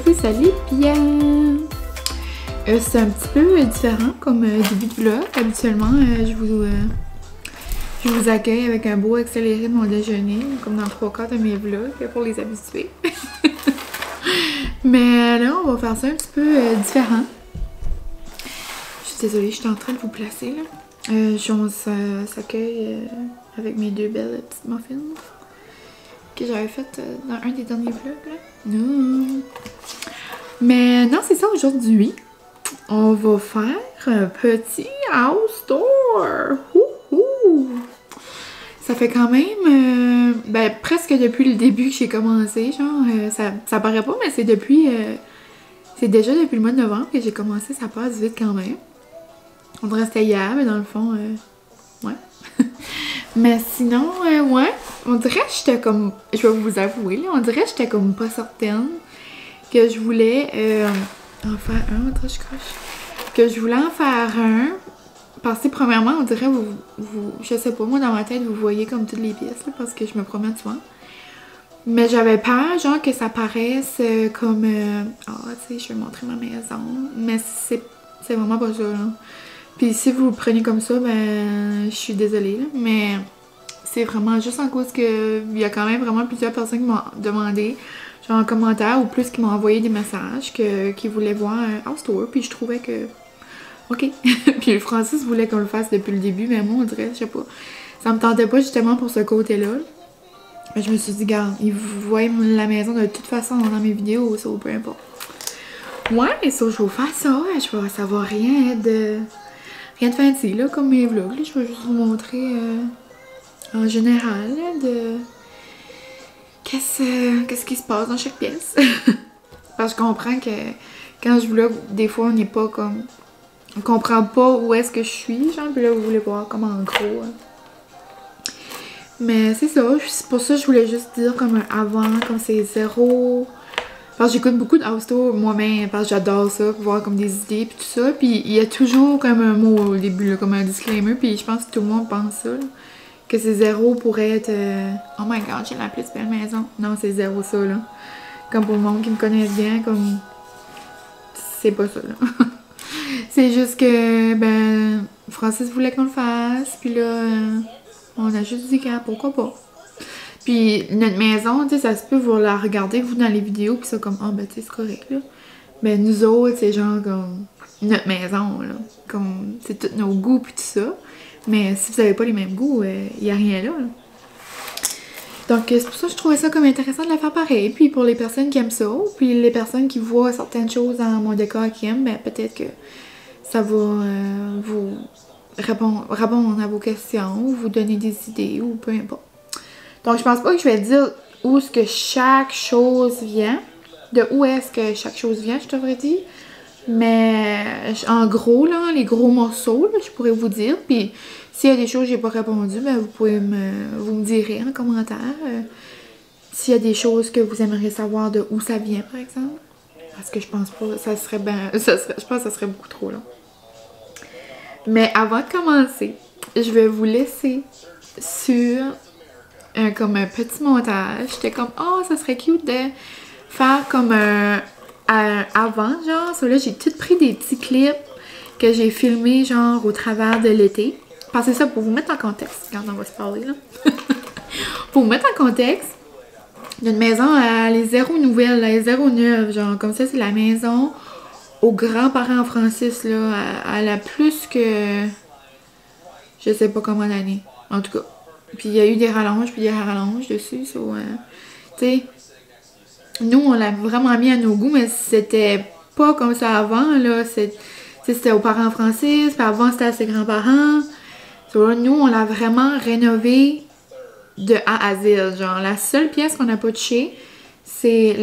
vous allez bien? C'est un petit peu différent comme début de vlog. Habituellement, je vous accueille avec un beau accéléré de mon déjeuner, comme dans 3/4 de mes vlogs, pour les habitués. Mais là, on va faire ça un petit peu différent. Je suis désolée, je suis en train de vous placer là. On s'accueille avec mes deux belles petites muffins que j'avais faites dans un des derniers vlogs là. Mais non, c'est ça aujourd'hui. On va faire un petit house tour. Ça fait quand même presque depuis le début que j'ai commencé, genre ça paraît pas, mais c'est depuis c'est déjà depuis le mois de novembre que j'ai commencé, ça passe vite quand même. On dirait que c'était hier, mais dans le fond, ouais. Mais sinon, ouais, on dirait que j'étais comme, je vais vous avouer, là, on dirait que j'étais comme pas certaine que je voulais en faire un, que je voulais en faire un, parce que premièrement, on dirait, je sais pas, moi dans ma tête, vous voyez comme toutes les pièces, là, parce que je me promène souvent. Mais j'avais peur, genre, que ça paraisse comme, tu sais, je vais montrer ma maison, mais c'est vraiment pas ça, là. Puis si vous le prenez comme ça, ben, je suis désolée, là, mais c'est vraiment juste en cause que il y a quand même vraiment plusieurs personnes qui m'ont demandé, genre en commentaire ou plus qui m'ont envoyé des messages qui voulaient voir un house tour, puis je trouvais que ok. Puis Francis voulait qu'on le fasse depuis le début, mais moi on dirait, je sais pas, ça me tentait pas justement pour ce côté-là. Mais je me suis dit, regarde, ils voient la maison de toute façon dans mes vidéos, ça ou peu importe. Ouais, et ça, je vais faire ça, ça va rien de fancy là, comme mes vlogs, là. Je vais juste vous montrer en général là, de qu'est-ce qui se passe dans chaque pièce. Parce que je comprends que quand je vlog, des fois on n'est pas comme, on comprend pas où est-ce que je suis, genre, puis là vous voulez voir comme en gros. Mais c'est ça, c'est pour ça que je voulais juste dire comme un avant, comme c'est zéro. Parce que j'écoute beaucoup de house tour moi-même, parce que j'adore ça, voir comme des idées puis tout ça. Puis il y a toujours comme un mot au début, là, comme un disclaimer, puis je pense que tout le monde pense ça, là, que c'est zéro pourrait être oh my god, j'ai la plus belle maison. Non, c'est zéro ça, là. Comme pour le monde qui me connaisse bien, comme c'est pas ça, là. C'est juste que, ben, Francis voulait qu'on le fasse, puis là, on a juste dit que pourquoi pas. Puis notre maison, tu sais, ça se peut vous la regarder, vous, dans les vidéos, puis ça comme, ben, tu sais, c'est correct, là. Mais nous autres, c'est genre comme notre maison, là. Comme, c'est tous nos goûts, puis tout ça. Mais si vous avez pas les mêmes goûts, y a rien là, là. Donc, c'est pour ça que je trouvais ça comme intéressant de la faire pareil. Puis pour les personnes qui aiment ça, puis les personnes qui voient certaines choses dans mon décor qui aiment, ben, peut-être que ça va vous répondre à vos questions, ou vous donner des idées, ou peu importe. Donc, je pense pas que je vais dire où est-ce que chaque chose vient. De où est-ce que chaque chose vient, je devrais dire. Mais en gros, là, les gros morceaux, là, je pourrais vous dire. Puis, s'il y a des choses que j'ai pas répondu, ben, vous me direz en commentaire. S'il y a des choses que vous aimeriez savoir de où ça vient, par exemple. Parce que je pense pas, je pense que ça serait beaucoup trop long. Mais avant de commencer, je vais vous laisser sur comme un petit montage. J'étais comme, oh, ça serait cute de faire comme un avant, genre. So là, j'ai tout pris des petits clips que j'ai filmés, genre, au travers de l'été. Pensez ça pour vous mettre en contexte. Regarde, on va se parler, là. Pour vous mettre en contexte, notre maison, elle est zéro nouvelle, elle est zéro neuve, genre, comme ça, c'est la maison aux grands-parents Francis, là. Elle a plus que, je sais pas comment d'années, en tout cas. Puis il y a eu des rallonges, puis des rallonges dessus. Tu sais, nous, on l'a vraiment mis à nos goûts, mais c'était pas comme ça avant, là. C'était aux parents Francis, puis avant, c'était à ses grands-parents. Nous, on l'a vraiment rénové de A à Z. Genre, la seule pièce qu'on n'a pas touchée, c'est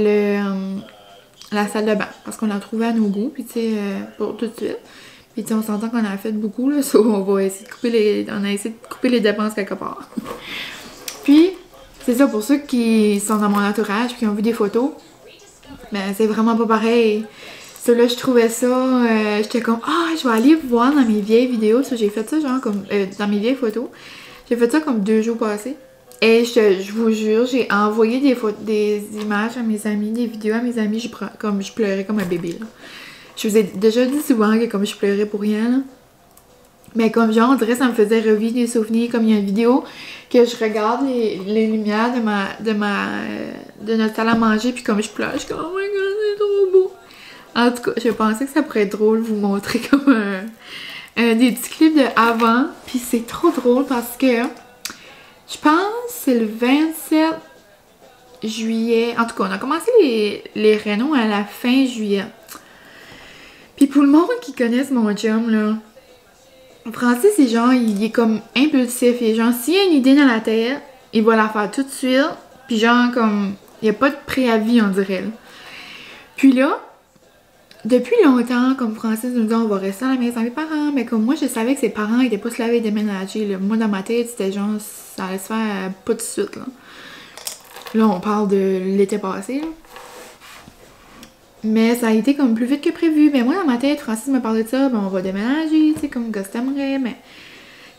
la salle de bain. Parce qu'on l'a trouvée à nos goûts, puis tu sais, pour tout de suite. Puis on s'entend qu'on en a fait beaucoup, là, on va essayer de couper les dépenses quelque part. Puis, c'est ça, pour ceux qui sont dans mon entourage, qui ont vu des photos, ben c'est vraiment pas pareil. Ça, là, je trouvais ça, j'étais comme, je vais aller voir dans mes vieilles vidéos. Ça, j'ai fait ça, genre, comme, dans mes vieilles photos. J'ai fait ça comme 2 jours passés. Et je vous jure, j'ai envoyé des images à mes amis, des vidéos à mes amis, comme je pleurais comme un bébé, là. Je vous ai déjà dit souvent que comme je pleurais pour rien, là. Mais comme genre, on dirait que ça me faisait revivre des souvenirs, comme il y a une vidéo que je regarde les lumières de notre salle à manger, puis comme je pleure, je suis comme, oh my god, c'est trop beau! En tout cas, je pensais que ça pourrait être drôle de vous montrer comme des petits clips de avant, puis c'est trop drôle parce que je pense que c'est le 27 juillet. En tout cas, on a commencé les rénaux à la fin juillet. Puis pour le monde qui connaisse mon chum, là, Francis, c'est genre, il est comme impulsif. Il est genre, s'il a une idée dans la tête, il va la faire tout de suite. Puis genre, comme, il n'y a pas de préavis, on dirait, là. Puis là, depuis longtemps, comme Francis nous dit, on va rester à la maison avec mes parents, mais comme moi, je savais que ses parents n'étaient pas se laver et déménager, là. Moi, dans ma tête, c'était genre, ça allait se faire pas tout de suite, là. Là, on parle de l'été passé, là. Mais ça a été comme plus vite que prévu. Mais moi, dans ma tête, Francis me parlait de ça, ben on va déménager, tu sais, comme Gus t'aimerait, mais...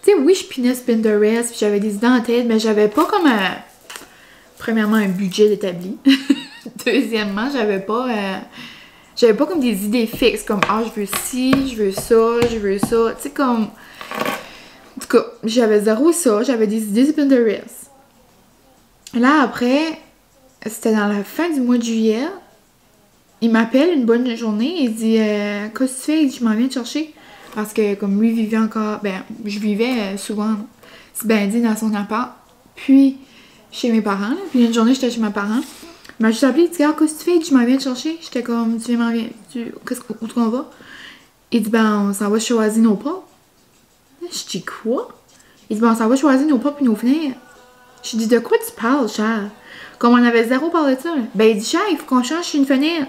Tu sais, oui, je pinais sur Pinterest, puis j'avais des idées en tête, mais j'avais pas comme premièrement, un budget établi. Deuxièmement, j'avais pas comme des idées fixes, comme ah, je veux ci, je veux ça, je veux ça. Tu sais, comme. En tout cas, j'avais zéro ça, j'avais des idées sur Pinterest. Là, après, c'était dans la fin du mois de juillet. Il m'appelle une bonne journée, il dit qu'est-ce que tu fais? Il dit, je m'en viens te chercher. Parce que, comme lui vivait encore. Ben, je vivais souvent, c'est bien dit, dans son appart. Puis, chez mes parents, là. Puis une journée, j'étais chez mes parents. Il m'a juste appelé, il dit, ah, qu'est-ce que tu fais? Il dit, je m'en viens te chercher. J'étais comme, tu m'en viens, où qu'on va? Il dit, ben, on s'en va choisir nos pas. Je dis, quoi? Il dit, ben, on s'en va choisir nos pas puis nos fenêtres. Je dis, de quoi tu parles, Charles? Comme on avait zéro parlé de ça. Là. Ben, il dit, Charles, il faut qu'on change une fenêtre.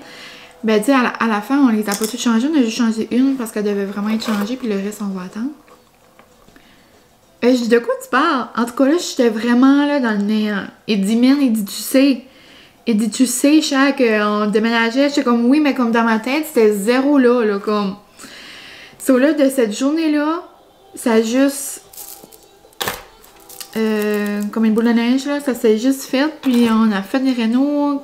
Ben, tu sais, à la fin, on les a pas toutes changées. On a juste changé une parce qu'elle devait vraiment être changée, puis le reste, on va attendre. Je dis, de quoi tu parles? En tout cas, là, j'étais vraiment là dans le néant. Il dit, man, il dit, tu sais. Il dit, tu sais, Charles, qu'on déménageait. J'étais comme, oui, mais comme dans ma tête, c'était zéro là, comme. So, là, de cette journée-là, ça a juste. Comme une boule de neige, là, ça s'est juste fait. Puis on a fait des rénaux.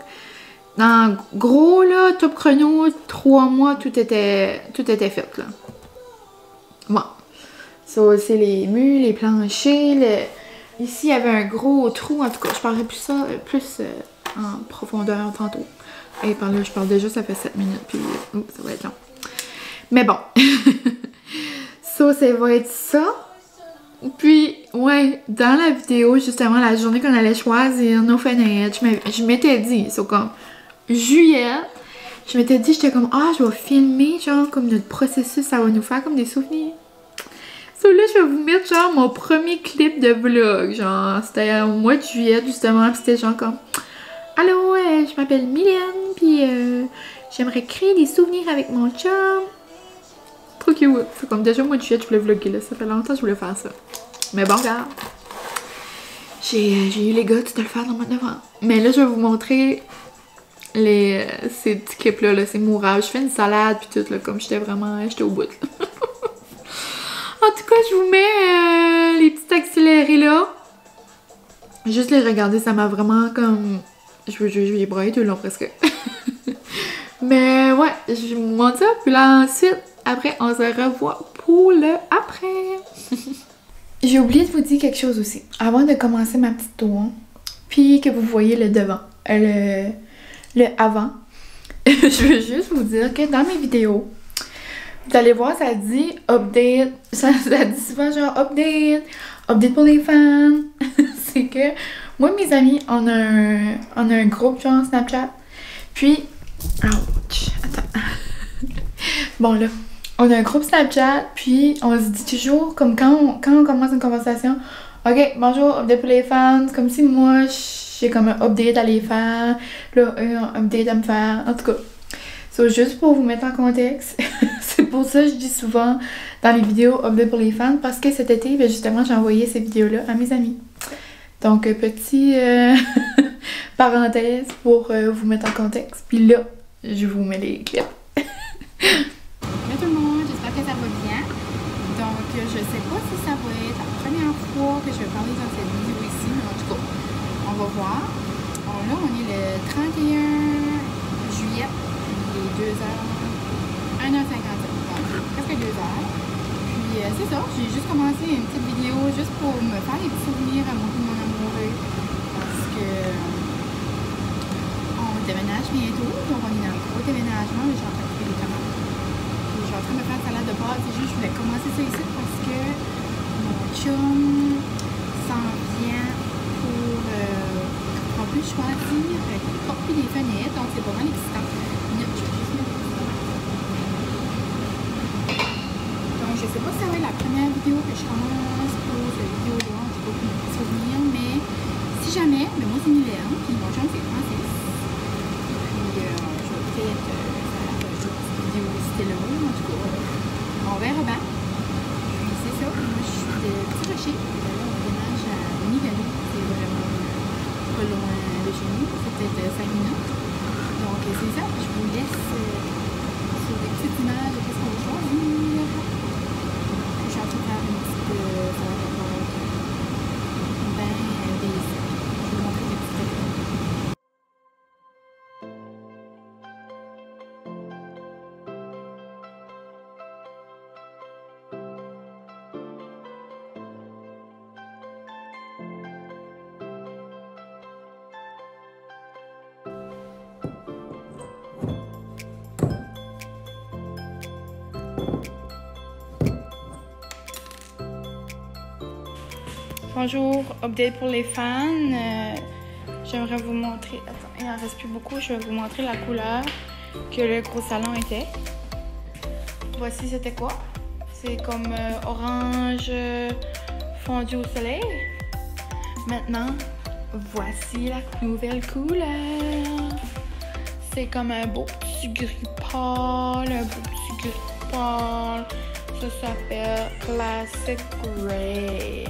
En gros, là, top chrono, 3 mois, tout était fait, là. Bon. Ça, c'est les murs, les planchers. Ici, il y avait un gros trou. En tout cas, je parlerai plus en profondeur tantôt. Et par là, je parle déjà, ça fait 7 minutes. Puis, ça va être long. Mais bon. Ça va être ça. Puis, ouais, dans la vidéo, justement, la journée qu'on allait choisir nos fenêtres, je m'étais dit, c'est comme juillet, je m'étais dit, j'étais comme, ah, je vais filmer, genre, comme notre processus, ça va nous faire comme des souvenirs. So là, je vais vous mettre, genre, mon premier clip de vlog, genre, c'était au mois de juillet, justement, puis c'était genre comme, allô, je m'appelle Mylène, puis j'aimerais créer des souvenirs avec mon chum. Trop cute. C'est comme déjà, moi, de juillet, je voulais vlogger, là. Ça fait longtemps que je voulais faire ça. Mais bon, regarde. J'ai eu les gars de le faire dans le mois de novembre. Mais là, je vais vous montrer ces petits clips-là. Là, c'est mourage. Je fais une salade, puis tout, là, comme j'étais au bout, là. En tout cas, je vous mets les petits accélérés, là. Juste les regarder, ça m'a vraiment comme... Je vais broyer tout le long, presque. Mais ouais, je vous montre ça. Puis là, ensuite... Après, on se revoit pour le après. J'ai oublié de vous dire quelque chose aussi. Avant de commencer ma petite tour, puis que vous voyez le devant, le avant, je veux juste vous dire que dans mes vidéos, vous allez voir, ça dit update. Ça dit souvent genre update pour les fans. C'est que moi et mes amis, on a un groupe genre Snapchat. Puis, ouch, attends. Bon là. On a un groupe Snapchat, puis on se dit toujours, comme quand on commence une conversation, ok, bonjour, update pour les fans, comme si moi, j'ai comme un update à les faire, là, eux, un update à me faire, en tout cas. So, juste pour vous mettre en contexte, c'est pour ça que je dis souvent dans les vidéos update pour les fans, parce que cet été, ben, justement, j'ai envoyé ces vidéos-là à mes amis. Donc, petit parenthèse pour vous mettre en contexte, puis là, je vous mets les clips. Bonjour tout le monde, j'espère que ça va bien. Donc, je sais pas si ça va être la première fois que je vais parler dans cette vidéo ici, mais en tout cas, on va voir. Alors là, on est le 31 juillet, il est 2h, 1h57, presque 2h. Puis c'est ça, j'ai juste commencé une petite vidéo juste pour me faire des petits souvenirs à mon amoureux. Parce que on déménage bientôt, donc on est dans le gros déménagement, mais je suis en train de faire des commandes. Puis je suis en train de me faire une salade de pâtes, c'est juste je voulais commencer ça ici parce que mon chum s'en vient pour on peut choisir des portes et des fenêtres, donc c'est vraiment excitant. Donc je sais pas si ça va être la première vidéo que je commence pour cette vidéo-là, je sais pas pour mes souvenirs, mais si jamais, ben moi c'est Mylène, puis mon chum c'est Francis. Puis je vais peut-être faire cette vidéo c'était là, en tout cas, on verra bien. Puis c'est ça, moi je suis de Petit Rocher, là on déménage à Nivelle, c'est vraiment pas loin de chez nous, c'est peut-être 5 minutes. Donc c'est ça, je vous laisse sur des petites images de qu'est-ce qu'on va choisir. Je suis en train de faire une petite salade de pâtes bien délicieuse. Je vais vous montrer des petits trucs. Bonjour, update pour les fans. J'aimerais vous montrer, attends, il en reste plus beaucoup, je vais vous montrer la couleur que le gros salon était. Voici c'était quoi? C'est comme orange fondu au soleil. Maintenant, voici la nouvelle couleur. C'est comme un beau petit gris pâle, un beau petit gris pâle. Ça s'appelle Classic Grey.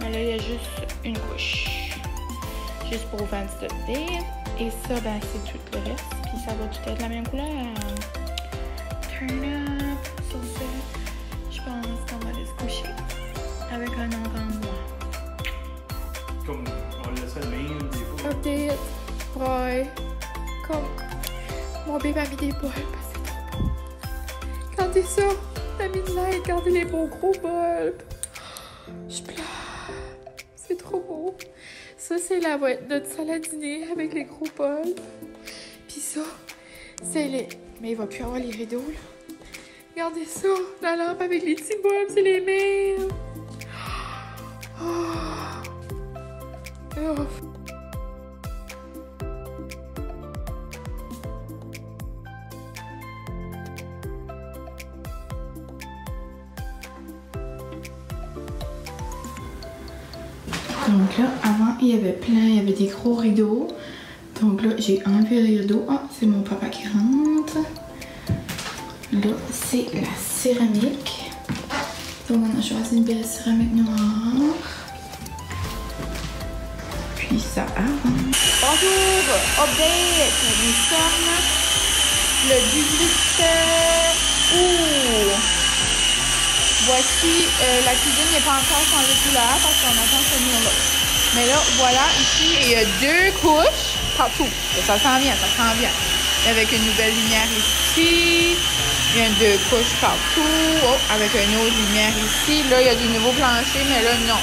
Mais là, il y a juste une couche. Juste pour faire un petit update. Et ça, ben, c'est tout le reste. Puis ça va tout être la même couleur. Turn up. Sur ce, je pense qu'on va aller se coucher avec un endroit. Comme on laisse le même des fois. Update. Ouais. Comme mon bébé a mis des bulbes. C'est trop beau. Regardez ça. T'as mis de l'aide. Regardez les beaux gros bulbes. Je pleure. C'est trop beau. Ça, c'est notre salle à dîner avec les gros bulbes. Puis ça, c'est les... Mais il va plus avoir les rideaux, là. Regardez ça, la lampe avec les petits bulbes, c'est les mêmes. Oh. Oh. Donc là, avant, il y avait des gros rideaux. Donc là, j'ai enlevé les rideaux. Ah, c'est mon papa qui rentre. Là, c'est la céramique. Donc on a choisi une belle céramique noire. Puis ça avance. Bonjour, update. Nous sommes le 18 août. Voici, la cuisine n'est pas encore changée de couleur parce qu'on attend ce mur-là. Mais là, voilà, ici, il y a 2 couches partout. Ça s'en vient, ça s'en vient. Avec une nouvelle lumière ici. Il y a 2 couches partout. Oh, avec une autre lumière ici. Là, il y a du nouveau plancher, mais là, non.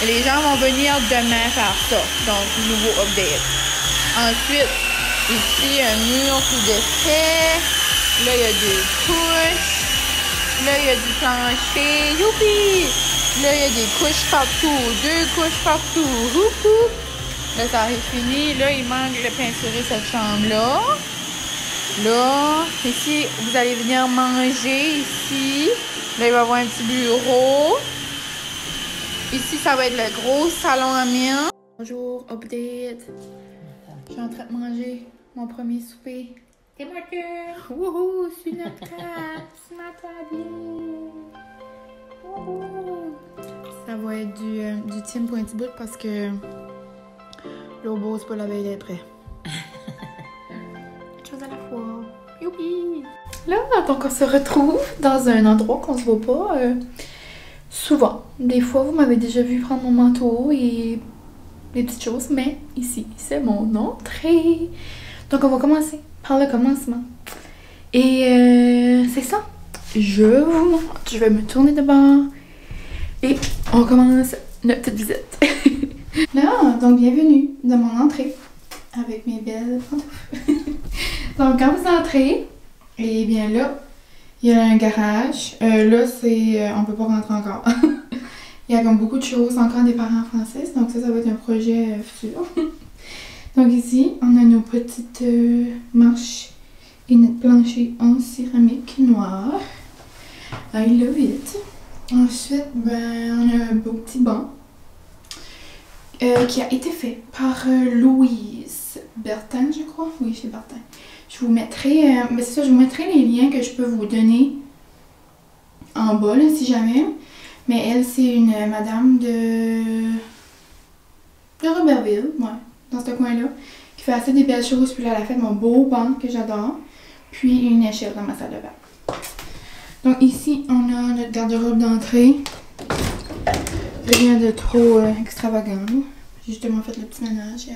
Et les gens vont venir demain faire ça. Donc, nouveau update. Ensuite, ici, un mur qui défait. Là, il y a 2 couches. Là, il y a du plancher. Youpi! Là, il y a des couches partout. 2 couches partout. Wouhou! Là, ça arrive fini. Là, il manque de peinturer cette chambre-là. Là, ici, vous allez venir manger ici. Là, il va y avoir un petit bureau. Ici, ça va être le gros salon à mien. Bonjour, update. Je suis en train de manger mon premier souper. C'est ma gueule! Wouhou! Sur notre table! Sur ma table! Wouhou! Ça va être du Tim Pointy Bout parce que l'obo, c'est pas la veille d'être prêt. Une chose à la fois. Youpi! Là, donc on se retrouve dans un endroit qu'on se voit pas souvent. Des fois, vous m'avez déjà vu prendre mon manteau et des petites choses, mais ici, c'est mon entrée. Donc, on va commencer par le commencement. Et c'est ça. Je vous montre. Je vais me tourner de bord. Et on commence notre petite visite. Là, donc bienvenue dans mon entrée avec mes belles pantoufles. Donc, quand vous entrez, et bien là, il y a un garage. Là, c'est... on peut pas rentrer encore. Il y a comme beaucoup de choses, encore des parents français. Donc ça va être un projet futur. Donc ici, on a nos petites marches et notre plancher en céramique noire. I love it. Ensuite, ben, on a un beau petit banc qui a été fait par Louise Bertin, je crois. Oui, c'est Bertin. Je vous mettrai, ben c'est ça, je vous mettrai les liens que je peux vous donner en bas, là, si jamais. Mais elle, c'est une madame de Robertville, ouais, dans ce coin-là, qui fait assez des belles choses. Puis là, elle a fait mon beau banc que j'adore. Puis une échelle dans ma salle de bain. Donc ici, on a notre garde-robe d'entrée. Rien de trop extravagant. J'ai justement fait le petit ménage.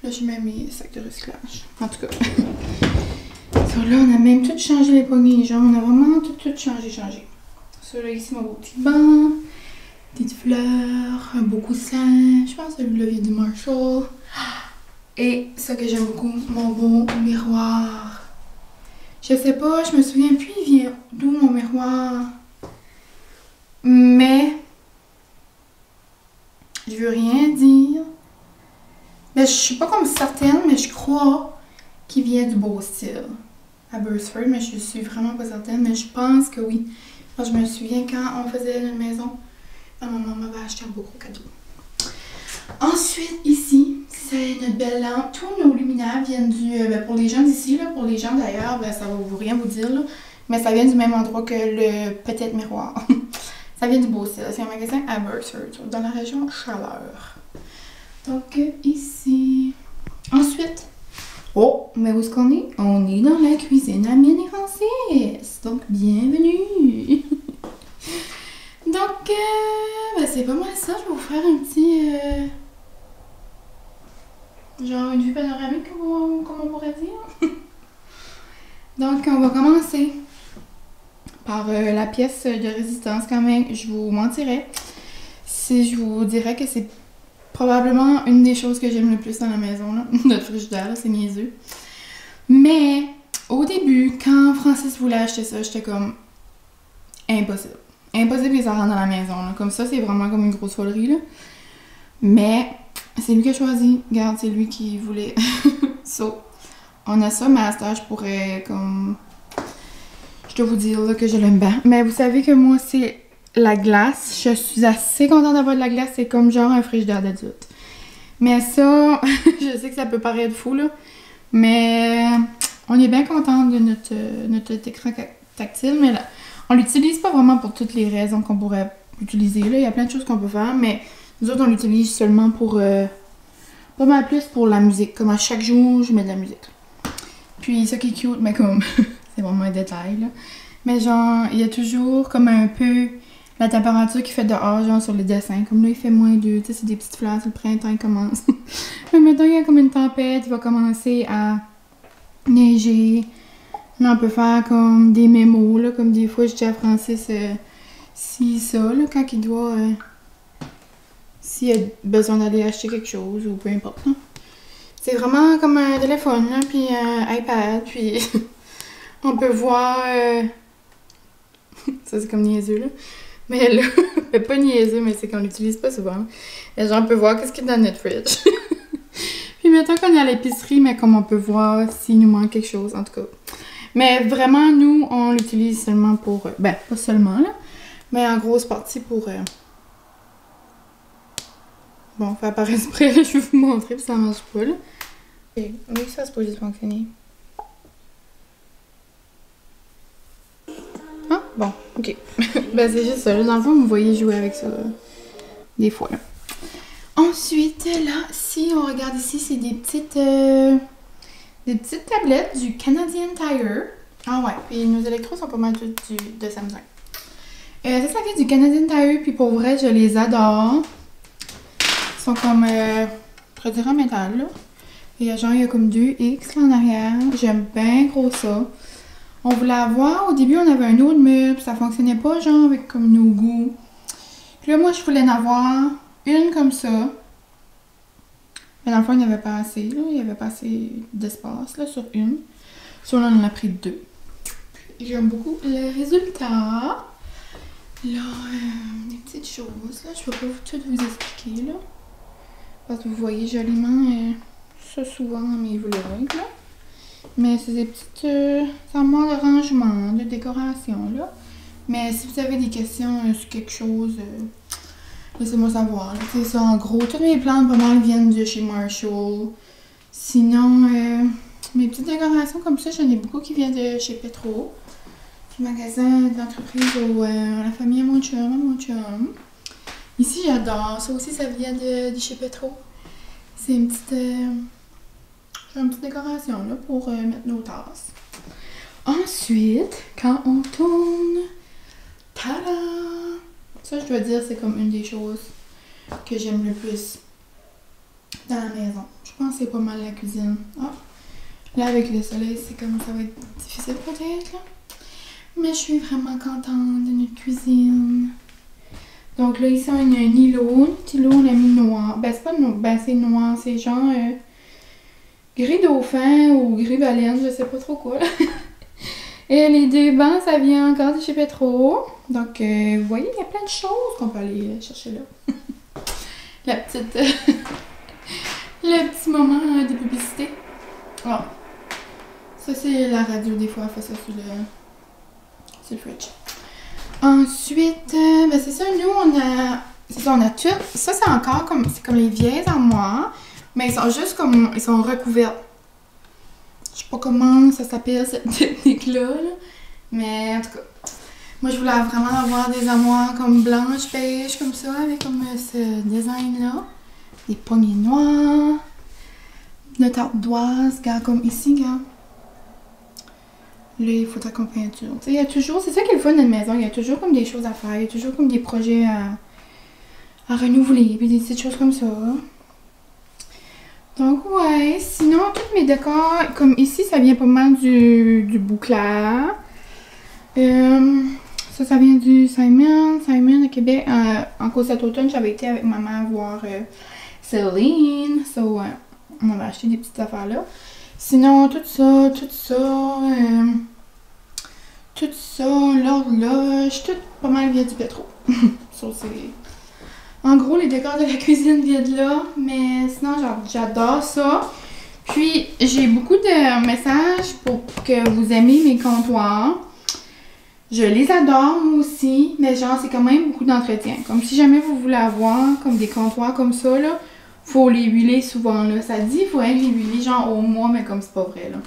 Là, je mets mes sacs de recyclage. En tout cas. So, là, on a même tout changé les poignées. Genre, on a vraiment tout changé. So, là, ici, mon beau petit banc. Petites fleurs. Un beau coussin. Je pense que celui-là vient du Marshall. Et ça que j'aime beaucoup, mon beau miroir. Je sais pas, je me souviens plus il vient d'où mon miroir. Mais je veux rien dire. Mais je suis pas comme certaine, mais je crois qu'il vient du Beau Style à Burstford, mais je suis vraiment pas certaine. Mais je pense que oui. Parce que je me souviens quand on faisait notre maison, ma maman m'avait acheté un beau gros cadeau. Ensuite, ici, c'est notre belle lampe. Tous nos luminaires viennent du... ben pour les gens d'ici, là, pour les gens d'ailleurs, ben ça va rien vous dire, là, mais ça vient du même endroit que le peut-être miroir. Ça vient du Beau Style. C'est un magasin à Burstford, dans la région Chaleur. Donc, ici... Ensuite... Oh, mais où est-ce qu'on est? On est dans la cuisine à Mienne et Francis. Donc, bienvenue! Donc, ben c'est pas mal ça. Je vais vous faire un petit... genre une vue panoramique, comme on pourrait dire. Donc, on va commencer par la pièce de résistance quand même. Je vous mentirais si je vous dirais que c'est probablement une des choses que j'aime le plus dans la maison, là. Notre frigidaire, c'est niaiseux. Mais au début, quand Francis voulait acheter ça, j'étais comme impossible. Impossible que ça rentre dans la maison, là. Comme ça, c'est vraiment comme une grosse folerie, là. Mais c'est lui qui a choisi. Regarde, c'est lui qui voulait. So, on a ça, mais à ce stade, je pourrais comme... Je dois vous dire là, que je l'aime bien. Mais vous savez que moi, c'est la glace. Je suis assez contente d'avoir de la glace. C'est comme genre un frigidaire d'adulte. Mais ça, je sais que ça peut paraître fou, là. Mais on est bien content de notre écran tactile. Mais là, on l'utilise pas vraiment pour toutes les raisons qu'on pourrait l'utiliser. Il y a plein de choses qu'on peut faire, mais nous autres, on l'utilise seulement pour... pas mal plus pour la musique. Comme à chaque jour, je mets de la musique. Puis ça qui est cute, mais comme... c'est vraiment un détail, là. Mais genre, il y a toujours comme un peu la température qui fait dehors, genre sur les dessins. Comme là, il fait -2, tu sais, c'est des petites fleurs, le printemps, il commence. Mais maintenant, il y a comme une tempête, il va commencer à neiger. Là, on peut faire comme des mémos, là, comme des fois, je dis à Francis, si ça, là, quand il doit... s'il a besoin d'aller acheter quelque chose, ou peu importe, là. C'est vraiment comme un téléphone, là, puis un iPad, puis... on peut voir... ça, c'est comme niaiseux, là. Mais là, pas niaiseux, mais c'est qu'on l'utilise pas souvent. Et genre, on peut voir qu'est-ce qu'il y a dans notre fridge. Puis mettons qu'on est à l'épicerie, mais comme on peut voir s'il nous manque quelque chose, en tout cas. Mais vraiment, nous, on l'utilise seulement pour... ben, pas seulement, là. Mais en grosse partie pour... bon, faire par esprit, là, je vais vous montrer, puis ça marche pas, là. Okay. Oui, ça se peut juste fonctionner. Ah, bon, ok. Ben, c'est juste ça. Là, dans le fond, vous me voyez jouer avec ça, des fois, là. Ensuite, là, si on regarde ici, c'est des petites tablettes du Canadian Tire. Ah ouais, puis nos électros sont pas mal tous de Samsung. Ça vient du Canadian Tire, puis pour vrai, je les adore. Ils sont comme, je dirais en métal, là. Il y a comme 2X là en arrière. J'aime bien gros ça. On voulait avoir, au début, on avait un autre meuble, ça fonctionnait pas, genre, avec comme nos goûts. Puis là, moi, je voulais en avoir une comme ça. Mais dans le fond, il n'y avait pas assez, là. Il n'y avait pas assez d'espace, là, sur une. Sur là, on en a pris 2. J'aime beaucoup le résultat. Là, des petites choses, là. Je peux pas tout vous expliquer, là. Parce que vous voyez joliment ça souvent dans mes vlogs, là. Mais c'est des petites armoires de rangement, de décoration, là. Mais si vous avez des questions sur quelque chose, laissez-moi savoir. C'est ça, en gros, toutes mes plantes, pas mal, viennent de chez Marshall. Sinon, mes petites décorations comme ça, j'en ai beaucoup qui viennent de chez Petro. Du magasin d'entreprise la famille à mon chum. Ici, j'adore. Ça aussi, ça vient de chez Petro. C'est une petite... une petite décoration là, pour mettre nos tasses. Ensuite, quand on tourne, tada! Ça, je dois dire, c'est comme une des choses que j'aime le plus dans la maison. Je pense que c'est pas mal la cuisine. Ah, là, avec le soleil, c'est comme ça va être difficile peut-être, là. Mais je suis vraiment contente de notre cuisine. Donc là, ici, on a un îlot. Notre îlot, on l'a mis noir. Ben, c'est pas noir. Ben, c'est noir. C'est genre... gris dauphin ou gris baleine, je sais pas trop quoi. Et les 2 bancs, ça vient encore de chez Petro. Donc, vous voyez, il y a plein de choses qu'on peut aller chercher là. La petite... le petit moment de publicité. Oh. Ça, c'est la radio, des fois, elle fait ça sur le fridge. Ensuite, ben c'est ça, nous, on a tout. Ça, c'est encore comme... C'est comme les vieilles armoires. Mais ils sont juste comme... Ils sont recouverts. Je sais pas comment ça s'appelle cette technique-là. Là. Mais en tout cas, moi je voulais vraiment avoir des armoires comme blanches, beige, comme ça, avec comme ce design-là. Des poignées noires. Notre ardoise, regarde, comme ici, regarde. Là, il faudra qu'on peinture. Tu sais, il y a toujours... C'est ça qui est le fun de notre maison. Il y a toujours comme des choses à faire. Il y a toujours comme des projets à renouveler. Puis des petites choses comme ça. Donc, ouais, sinon, tous mes décors, comme ici, ça vient pas mal du bouclard. Ça vient du Simon de Québec. En cause cet automne, j'avais été avec maman voir Céline. So, on avait acheté des petites affaires là. Sinon, tout ça, l'horloge, tout pas mal vient du Petro. So, c'est... En gros, les décors de la cuisine viennent là, mais sinon, j'adore ça. Puis, j'ai beaucoup de messages pour que vous aimiez mes comptoirs. Je les adore, moi aussi, mais genre, c'est quand même beaucoup d'entretien. Comme si jamais vous voulez avoir comme des comptoirs comme ça, là, faut les huiler souvent, là. Ça dit, il faut les huiler genre au mois, mais comme c'est pas vrai, là.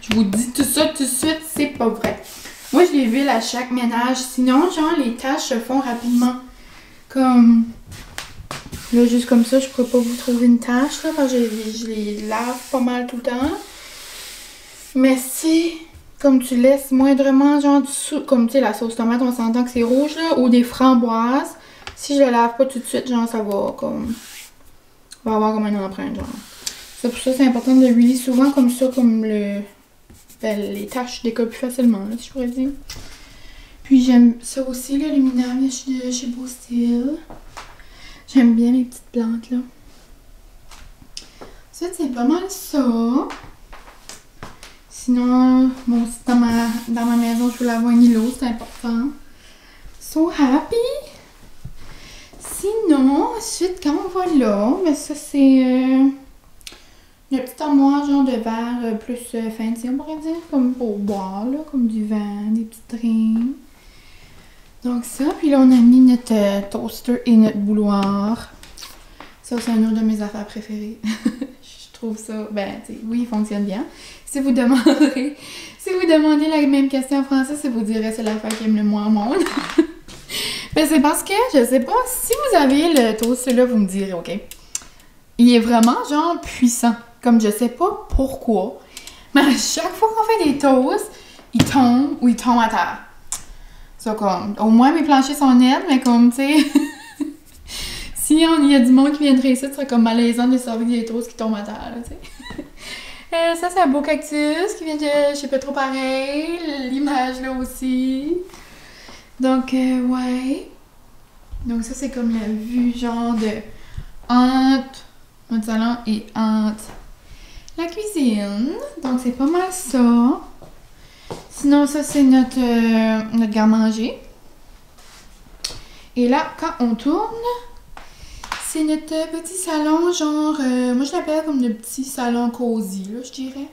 Je vous dis tout ça tout de suite, c'est pas vrai. Moi, je les huile à chaque ménage. Sinon, genre, les tâches se font rapidement. Comme... Là, juste comme ça, je pourrais pas vous trouver une tâche, là, parce que je les lave pas mal tout le temps. Mais si, comme tu laisses moindrement, genre, comme tu sais, la sauce tomate, on s'entend que c'est rouge, là, ou des framboises, si je le lave pas tout de suite, genre, ça va comme... va avoir comme une empreinte, genre. C'est pour ça c'est important de huiler souvent comme ça, comme le... Ben, les tâches décollent plus facilement, là, si je pourrais dire. Puis j'aime ça aussi, le luminaire chez Beau Style. J'aime bien les petites plantes, là. Ça, c'est pas mal ça. Sinon, bon, aussi dans ma maison, je voulais avoir un îlot, c'est important. So happy! Sinon, ensuite, quand on va là, ben ça, c'est une petite armoire, genre de verre plus fancy, on pourrait dire, comme pour boire, là, comme du vin, des petites drinks. Donc ça, puis là on a mis notre toaster et notre bouilloire. Ça c'est une autre de mes affaires préférées. Je trouve ça, ben tu sais, oui il fonctionne bien. Si vous demandez la même question en français, c'est vous direz c'est l'affaire qui aime le moins au monde. Ben c'est parce que, je sais pas, si vous avez le toaster là, vous me direz, ok. Il est vraiment genre puissant. Comme je sais pas pourquoi, mais à chaque fois qu'on fait des toasts, il tombe ou il tombe à terre. Ça, comme, au moins mes planchers sont nets, mais comme, tu sais, si il y a du monde qui viendrait ici, ce serait comme malaisant de servir des toasts qui tombent à terre, tu sais. Ça, c'est un beau cactus qui vient de, je sais pas trop pareil, l'image là aussi. Donc, ouais. Donc ça, c'est comme la vue, genre, de entre notre salon et entre la cuisine. Donc, c'est pas mal ça. Sinon, ça, c'est notre garde-manger. Et là, quand on tourne, c'est notre petit salon, genre, moi, je l'appelle comme le petit salon cosy, là, je dirais.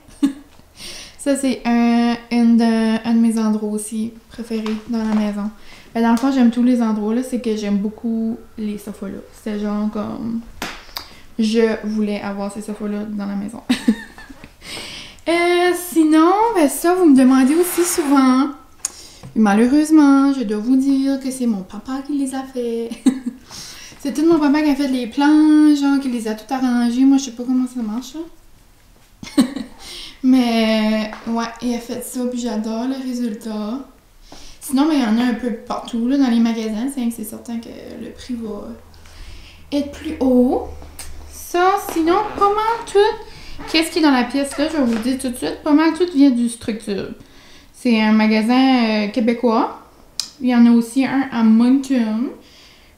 Ça, c'est un de mes endroits aussi préférés dans la maison. Ben, dans le fond, j'aime tous les endroits, là, c'est que j'aime beaucoup les sofas-là. C'est genre comme... Je voulais avoir ces sofas-là dans la maison. Sinon, ben ça, vous me demandez aussi souvent. Malheureusement, je dois vous dire que c'est mon papa qui les a fait. C'est tout mon papa qui a fait les plans, genre, qui les a tout arrangés. Moi, je sais pas comment ça marche, là. Mais, ouais, il a fait ça, puis j'adore le résultat. Sinon, ben, il y en a un peu partout, là, dans les magasins. C'est certain que le prix va être plus haut. Ça, sinon, pas mal tout. Qu'est-ce qui est dans la pièce, là, je vais vous dire tout de suite. Pas mal tout vient du Structure. C'est un magasin québécois. Il y en a aussi un à Moncton.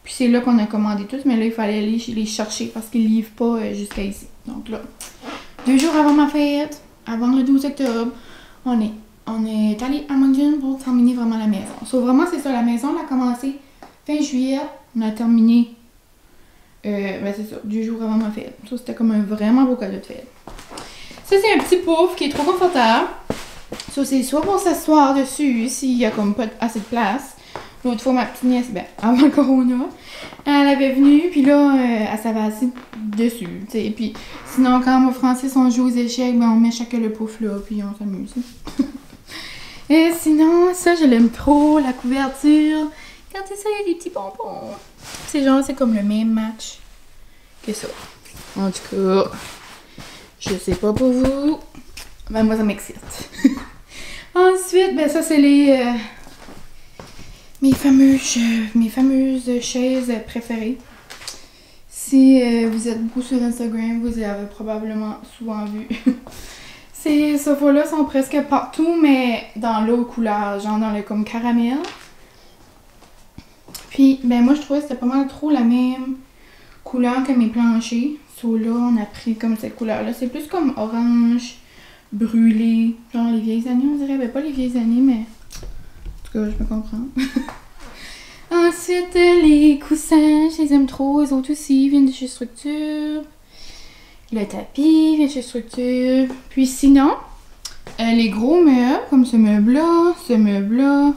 Puis c'est là qu'on a commandé tous, mais là, il fallait aller les chercher parce qu'ils ne livrent pas jusqu'à ici. Donc là, 2 jours avant ma fête, avant le 12 octobre, on est allé à Moncton pour terminer vraiment la maison. So, vraiment, c'est ça, la maison, on a commencé fin juillet, on a terminé, ben c'est ça, 2 jours avant ma fête. Ça, c'était comme un vraiment beau cadeau de fête. Ça, c'est un petit pouf qui est trop confortable. Ça, c'est soit pour s'asseoir dessus, s'il y a comme pas assez de place. L'autre fois, ma petite nièce, ben, avant le corona, elle avait venu, puis là, elle s'avait assise dessus, tu sais. Puis sinon, quand moi, Francis, on joue aux échecs, ben, on met chacun le pouf là, puis on s'amuse. Et sinon, ça, je l'aime trop, la couverture. Regardez ça, il y a des petits bonbons. C'est genre, c'est comme le même match que ça. En tout cas, je sais pas pour vous, ben moi, ça m'excite. Ensuite, ben ça, c'est mes fameuses chaises préférées. Si vous êtes beaucoup sur Instagram, vous avez probablement souvent vu. Ces sofas-là sont presque partout, mais dans l'autre couleur, genre dans le comme caramel. Puis, ben moi, je trouvais que c'était pas mal trop la même couleur que mes planchers. So là, on a pris comme cette couleur-là. C'est plus comme orange, brûlé, genre les vieilles années, on dirait. Ben pas les vieilles années, mais... En tout cas, je me comprends. Ensuite, les coussins, je les aime trop. Les autres aussi, ils viennent de chez Structure. Le tapis vient de chez Structure. Puis sinon, les gros meubles, comme ce meuble-là,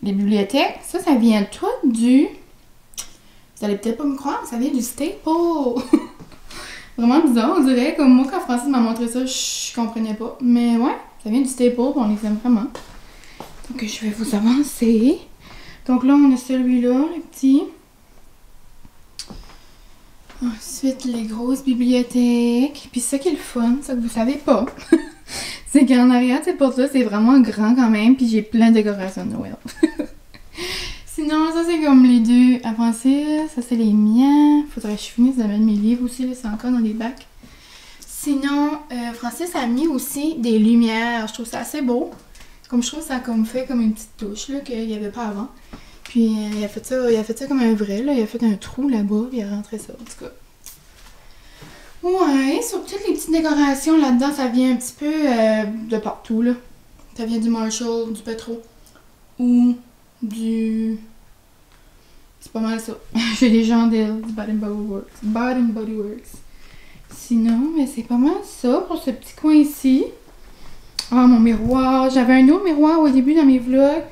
les bibliothèques, ça vient tout du... Vous allez peut-être pas me croire, ça vient du Staple. Vraiment bizarre, on dirait. Comme moi, quand Francis m'a montré ça, je comprenais pas. Mais ouais, ça vient du Staple, on les aime vraiment. Donc, je vais vous avancer. Donc là, on a celui-là, le petit. Ensuite, les grosses bibliothèques. Puis ça qui est le fun, ça que vous savez pas, c'est qu'en arrière de cette porte-là, c'est vraiment grand quand même. Puis j'ai plein de décorations de Noël. Sinon, ça c'est comme les deux avancés. Ça c'est les miens. Faudrait que je finisse de mettre mes livres aussi. Là, c'est encore dans des bacs. Sinon, Francis a mis aussi des lumières. Je trouve ça assez beau. Comme je trouve ça a comme fait comme une petite touche là qu'il n'y avait pas avant. Puis il a fait ça comme un vrai là. Il a fait un trou là-bas puis il a rentré ça en tout cas. Ouais, sur toutes les petites décorations là-dedans, ça vient un petit peu de partout là. Ça vient du Marshall, du Petro ou du... C'est pas mal ça. J'ai des gens du Bath Body Works. Sinon, mais c'est pas mal ça pour ce petit coin ici. Ah, mon miroir. J'avais un autre miroir au début dans mes vlogs.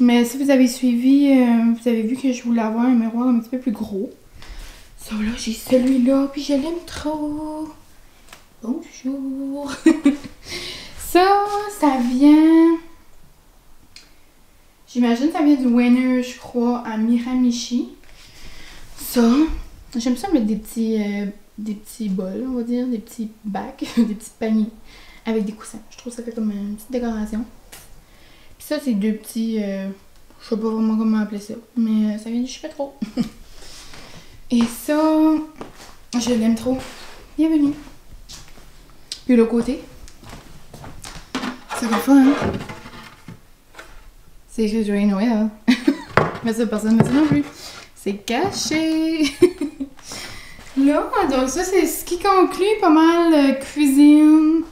Mais si vous avez suivi, vous avez vu que je voulais avoir un miroir un petit peu plus gros. Ça, là, j'ai celui-là, puis je l'aime trop. Bonjour. Ça vient... J'imagine que ça vient du Winner, je crois, à Miramichi. Ça, j'aime ça mettre des petits bols, on va dire, des petits bacs, des petits paniers avec des coussins. Je trouve que ça fait comme une petite décoration. Puis ça, c'est deux petits Je sais pas vraiment comment appeler ça, mais ça vient du je sais pas trop. Et ça, je l'aime trop. Bienvenue. Puis l'autre côté, c'est le fun, hein? C'est écrit Joyeux Noël. Mais ça, personne ne sait non plus. C'est caché. Là, donc ça, c'est ce qui conclut pas mal cuisine,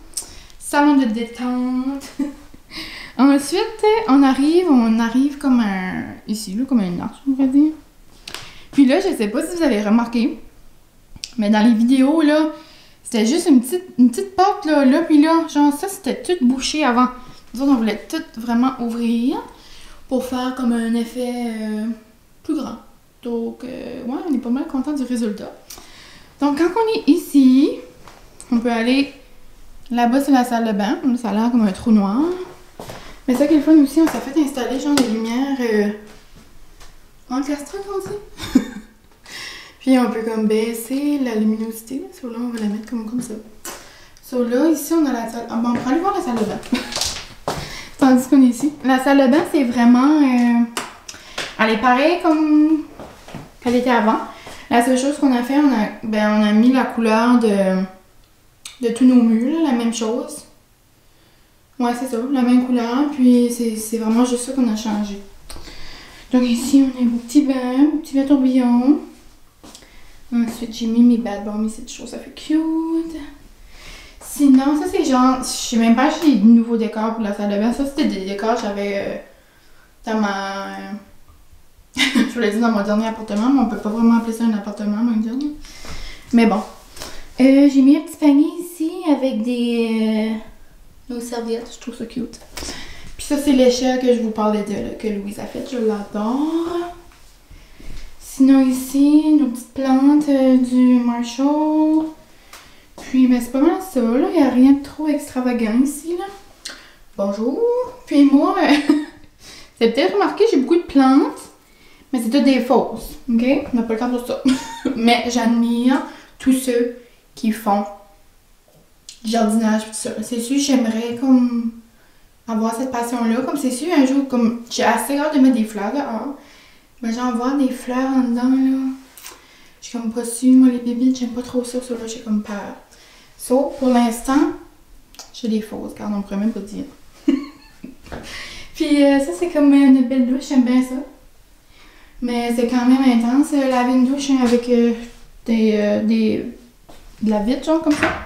salon de détente. Ensuite, on arrive comme un... Ici, là, comme un arche, on pourrait dire. Puis là, je sais pas si vous avez remarqué, mais dans les vidéos, là, c'était juste une petite porte, là, puis là, genre ça, c'était tout bouché avant. Nous autres, on voulait tout vraiment ouvrir pour faire comme un effet plus grand. Donc, ouais, on est pas mal content du résultat. Donc, quand on est ici, on peut aller... Là-bas, c'est la salle de bain. Ça a l'air comme un trou noir. Mais ça qui est le fun aussi, on s'est fait installer genre des lumières encastrées, on dit. Puis on peut comme baisser la luminosité. Sur là, on va la mettre comme ça. Sur là, ici, on a la salle... Ah bon, on va aller voir la salle de bain. Tandis qu'on est ici. La salle de bain, c'est vraiment... Elle est pareille comme qu'elle était avant. La seule chose qu'on a fait, on a mis la couleur de tous nos murs, là, la même chose. Ouais, c'est ça, la même couleur, puis c'est vraiment juste ça qu'on a changé. Donc ici, on a un petit bain tourbillon. Ensuite, j'ai mis mes bad bombs ici, ça fait cute. Sinon, ça c'est genre, je sais même pas si j'ai de nouveaux décors pour la salle de bain. Ça, c'était des décors que j'avais dans ma... je vous l'ai dit dans mon dernier appartement, mais on peut pas vraiment appeler ça un appartement, mon dernier. Mais bon. J'ai mis un petit panier ici avec nos serviettes, je trouve ça cute. Puis ça, c'est l'échelle que je vous parlais de, là, que Louise a faite, je l'adore. Sinon ici, nos petites plantes du Marshall. Puis, ben, c'est pas mal ça, là. Il n'y a rien de trop extravagant ici, là. Bonjour. Puis moi, vous avez peut-être remarqué, j'ai beaucoup de plantes, mais c'est toutes des fausses, ok? On n'a pas le temps pour ça. Mais j'admire tous ceux qui font du jardinage et tout ça. C'est sûr, j'aimerais comme avoir cette passion-là. Comme c'est sûr, un jour, comme j'ai assez hâte de mettre des fleurs dehors. Mais j'en vois des fleurs en dedans, là. Je suis comme pas sûre. Moi, les bébés, j'aime pas trop ça. Ça, là, j'ai comme peur. So, pour l'instant, j'ai des fausses, car on ne pourrait même pas dire. Puis ça, c'est comme une belle douche. J'aime bien ça. Mais c'est quand même intense. Laver une douche avec de la vitre, genre comme ça.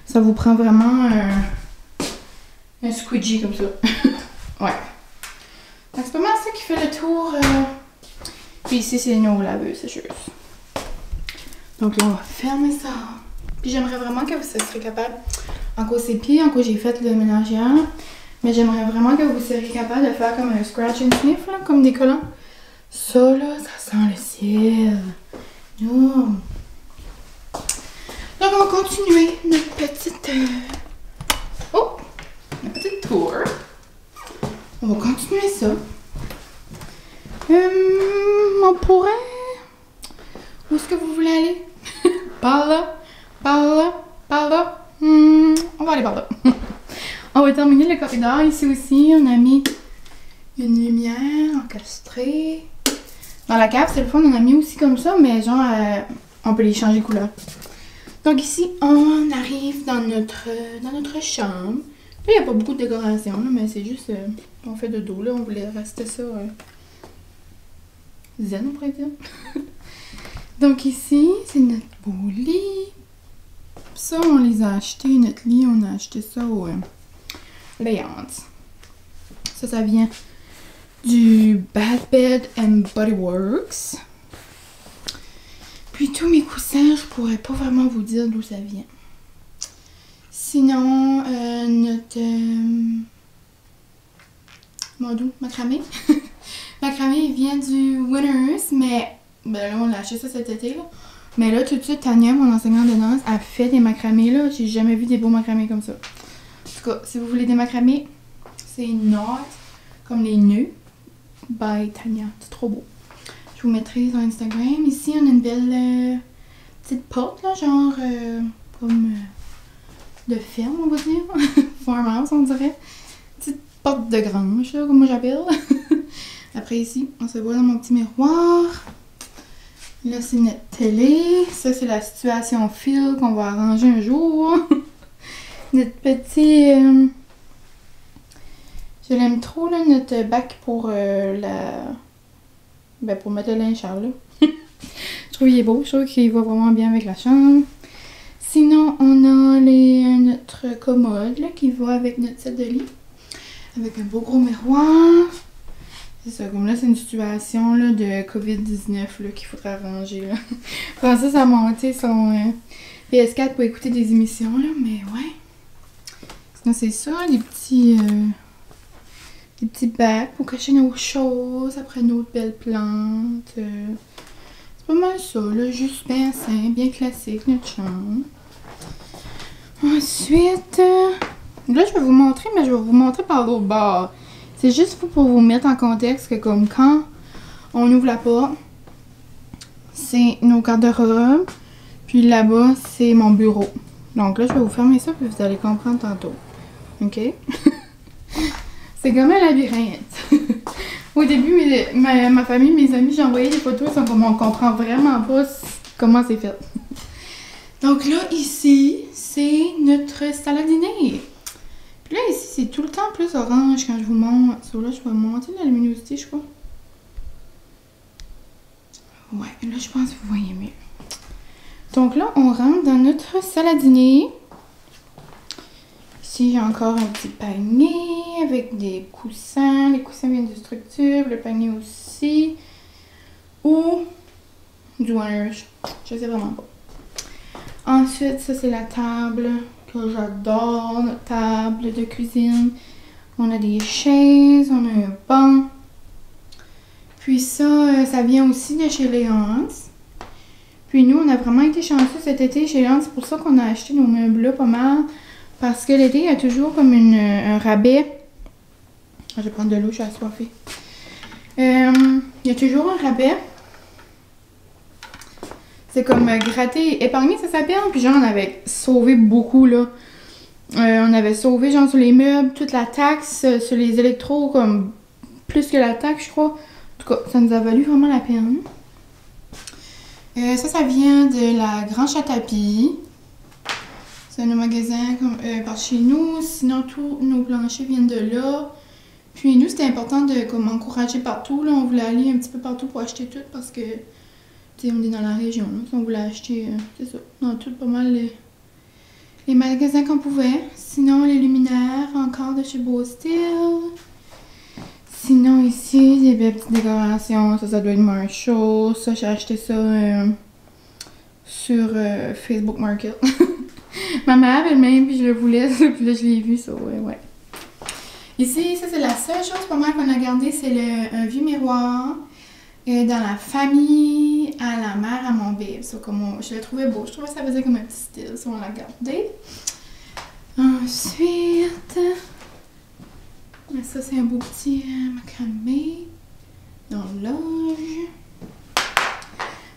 Ça vous prend vraiment un squeegee comme ça. Ouais. Donc c'est pas mal ça qui fait le tour. Puis ici, c'est nos laveuses sécheuses. Donc là, on va fermer ça. Puis j'aimerais vraiment que vous seriez capable, encore c'est pire, encore j'ai fait le ménage hier, mais j'aimerais vraiment que vous seriez capable de faire comme un scratch and sniff, là, comme des collants. Ça là, ça sent le ciel. Non. Donc on va continuer notre petite... notre petite tour. On va continuer ça. On pourrait... Où est-ce que vous voulez aller? Par là, par là, par là. On va aller par là. On va terminer le corridor. Ici aussi, on a mis une lumière encastrée. Dans la cave, c'est le fun, on a mis aussi comme ça, mais genre, on peut les changer de couleur. Donc ici, on arrive dans notre chambre. Là, il n'y a pas beaucoup de décoration, là, mais c'est juste, on fait de dos, là, on voulait rester ça zen, on pourrait dire. Donc ici, c'est notre beau lit. Ça, on les a achetés, notre lit, on a acheté ça au Layance. Ça vient du Bad Bed and Body Works. Puis tous mes coussins, je pourrais pas vraiment vous dire d'où ça vient. Sinon, notre... macramé. Macramé, il vient du Winners, mais... Ben là, on l'a acheté ça cet été, là. Mais là, tout de suite, Tania, mon enseignante de danse, a fait des macramés, là. J'ai jamais vu des beaux macramés comme ça. En tout cas, si vous voulez des macramés, c'est Knot, comme les nœuds, by Tania. C'est trop beau. Je vous mettrai sur Instagram. Ici, on a une belle petite porte, là, genre comme de ferme, on va dire. Farmhouse, on dirait. Petite porte de grange, là, comme moi j'appelle. Après ici, on se voit dans mon petit miroir. Là, c'est notre télé. Ça, c'est la situation fil qu'on va arranger un jour. Notre petit... Je l'aime trop, là, notre bac pour pour mettre le linge sale, là. Je trouve qu'il est beau. Je trouve qu'il va vraiment bien avec la chambre. Sinon, on a notre commode, là, qui va avec notre set de lit. Avec un beau gros miroir. C'est ça, comme là, c'est une situation là, de COVID-19 qu'il faudrait arranger. Là. Francis a monté son PS4 pour écouter des émissions, là, mais ouais. Sinon, c'est ça, des petits bacs pour cacher nos choses, après nos belles plantes. C'est pas mal ça, là, juste bien simple, bien classique, notre chambre. Ensuite, là, je vais vous montrer, mais je vais vous montrer par l'autre bord. C'est juste pour vous mettre en contexte que comme quand on ouvre la porte, c'est nos garde-robes. Puis là-bas, c'est mon bureau. Donc là, je vais vous fermer ça, puis vous allez comprendre tantôt. OK? C'est comme un labyrinthe. Au début, ma famille, mes amis, j'ai envoyé des photos, ils sont comme on comprend vraiment pas comment c'est fait. Donc là, ici, c'est notre salle à dîner. Puis là, ici, c'est tout le temps plus orange quand je vous montre. So, là, je vais monter la luminosité, je crois. Ouais, là, je pense que vous voyez mieux. Donc là, on rentre dans notre salle à dîner. Ici, j'ai encore un petit panier avec des coussins. Les coussins viennent de Structure, le panier aussi. Ou du linge. Je sais vraiment pas. Ensuite, ça, c'est la table que j'adore, notre table de cuisine. On a des chaises, on a un banc. Puis ça, ça vient aussi de chez Léonce. Puis nous, on a vraiment été chanceux cet été chez Léonce. C'est pour ça qu'on a acheté nos meubles là pas mal. Parce que l'été, il y a toujours comme un rabais. Je vais prendre de l'eau, je suis assoiffée. Il y a toujours un rabais. C'est comme gratter, épargner, ça s'appelle. Puis genre, on avait sauvé beaucoup, là. On avait sauvé, genre, sur les meubles, toute la taxe, sur les électros, comme plus que la taxe, je crois. En tout cas, ça nous a valu vraiment la peine. Ça vient de la Grange à Tapis. C'est un magasin comme, par chez nous. Sinon, tous nos planchers viennent de là. Puis nous, c'était important de comme, encourager partout. Là. On voulait aller un petit peu partout pour acheter tout parce que on est dans la région. Là. On voulait acheter, c'est ça, dans tout pas mal les magasins qu'on pouvait. Sinon, les luminaires, encore de chez Beau Style. Sinon, ici, des belles petites décorations. Ça doit être Marshall. Ça, j'ai acheté ça sur Facebook Market. Ma mère avait le même, puis je le voulais. Puis là, je l'ai vu, ça, ouais. Ici, ça, c'est la seule chose pas mal qu'on a gardé. C'est un vieux miroir. Dans la famille, à la mère, à mon bébé. So, je le trouvais beau. Je trouvais que ça faisait comme un petit style. So, on l'a gardé. Ensuite, ça, c'est un beau petit macramé dans l'âge.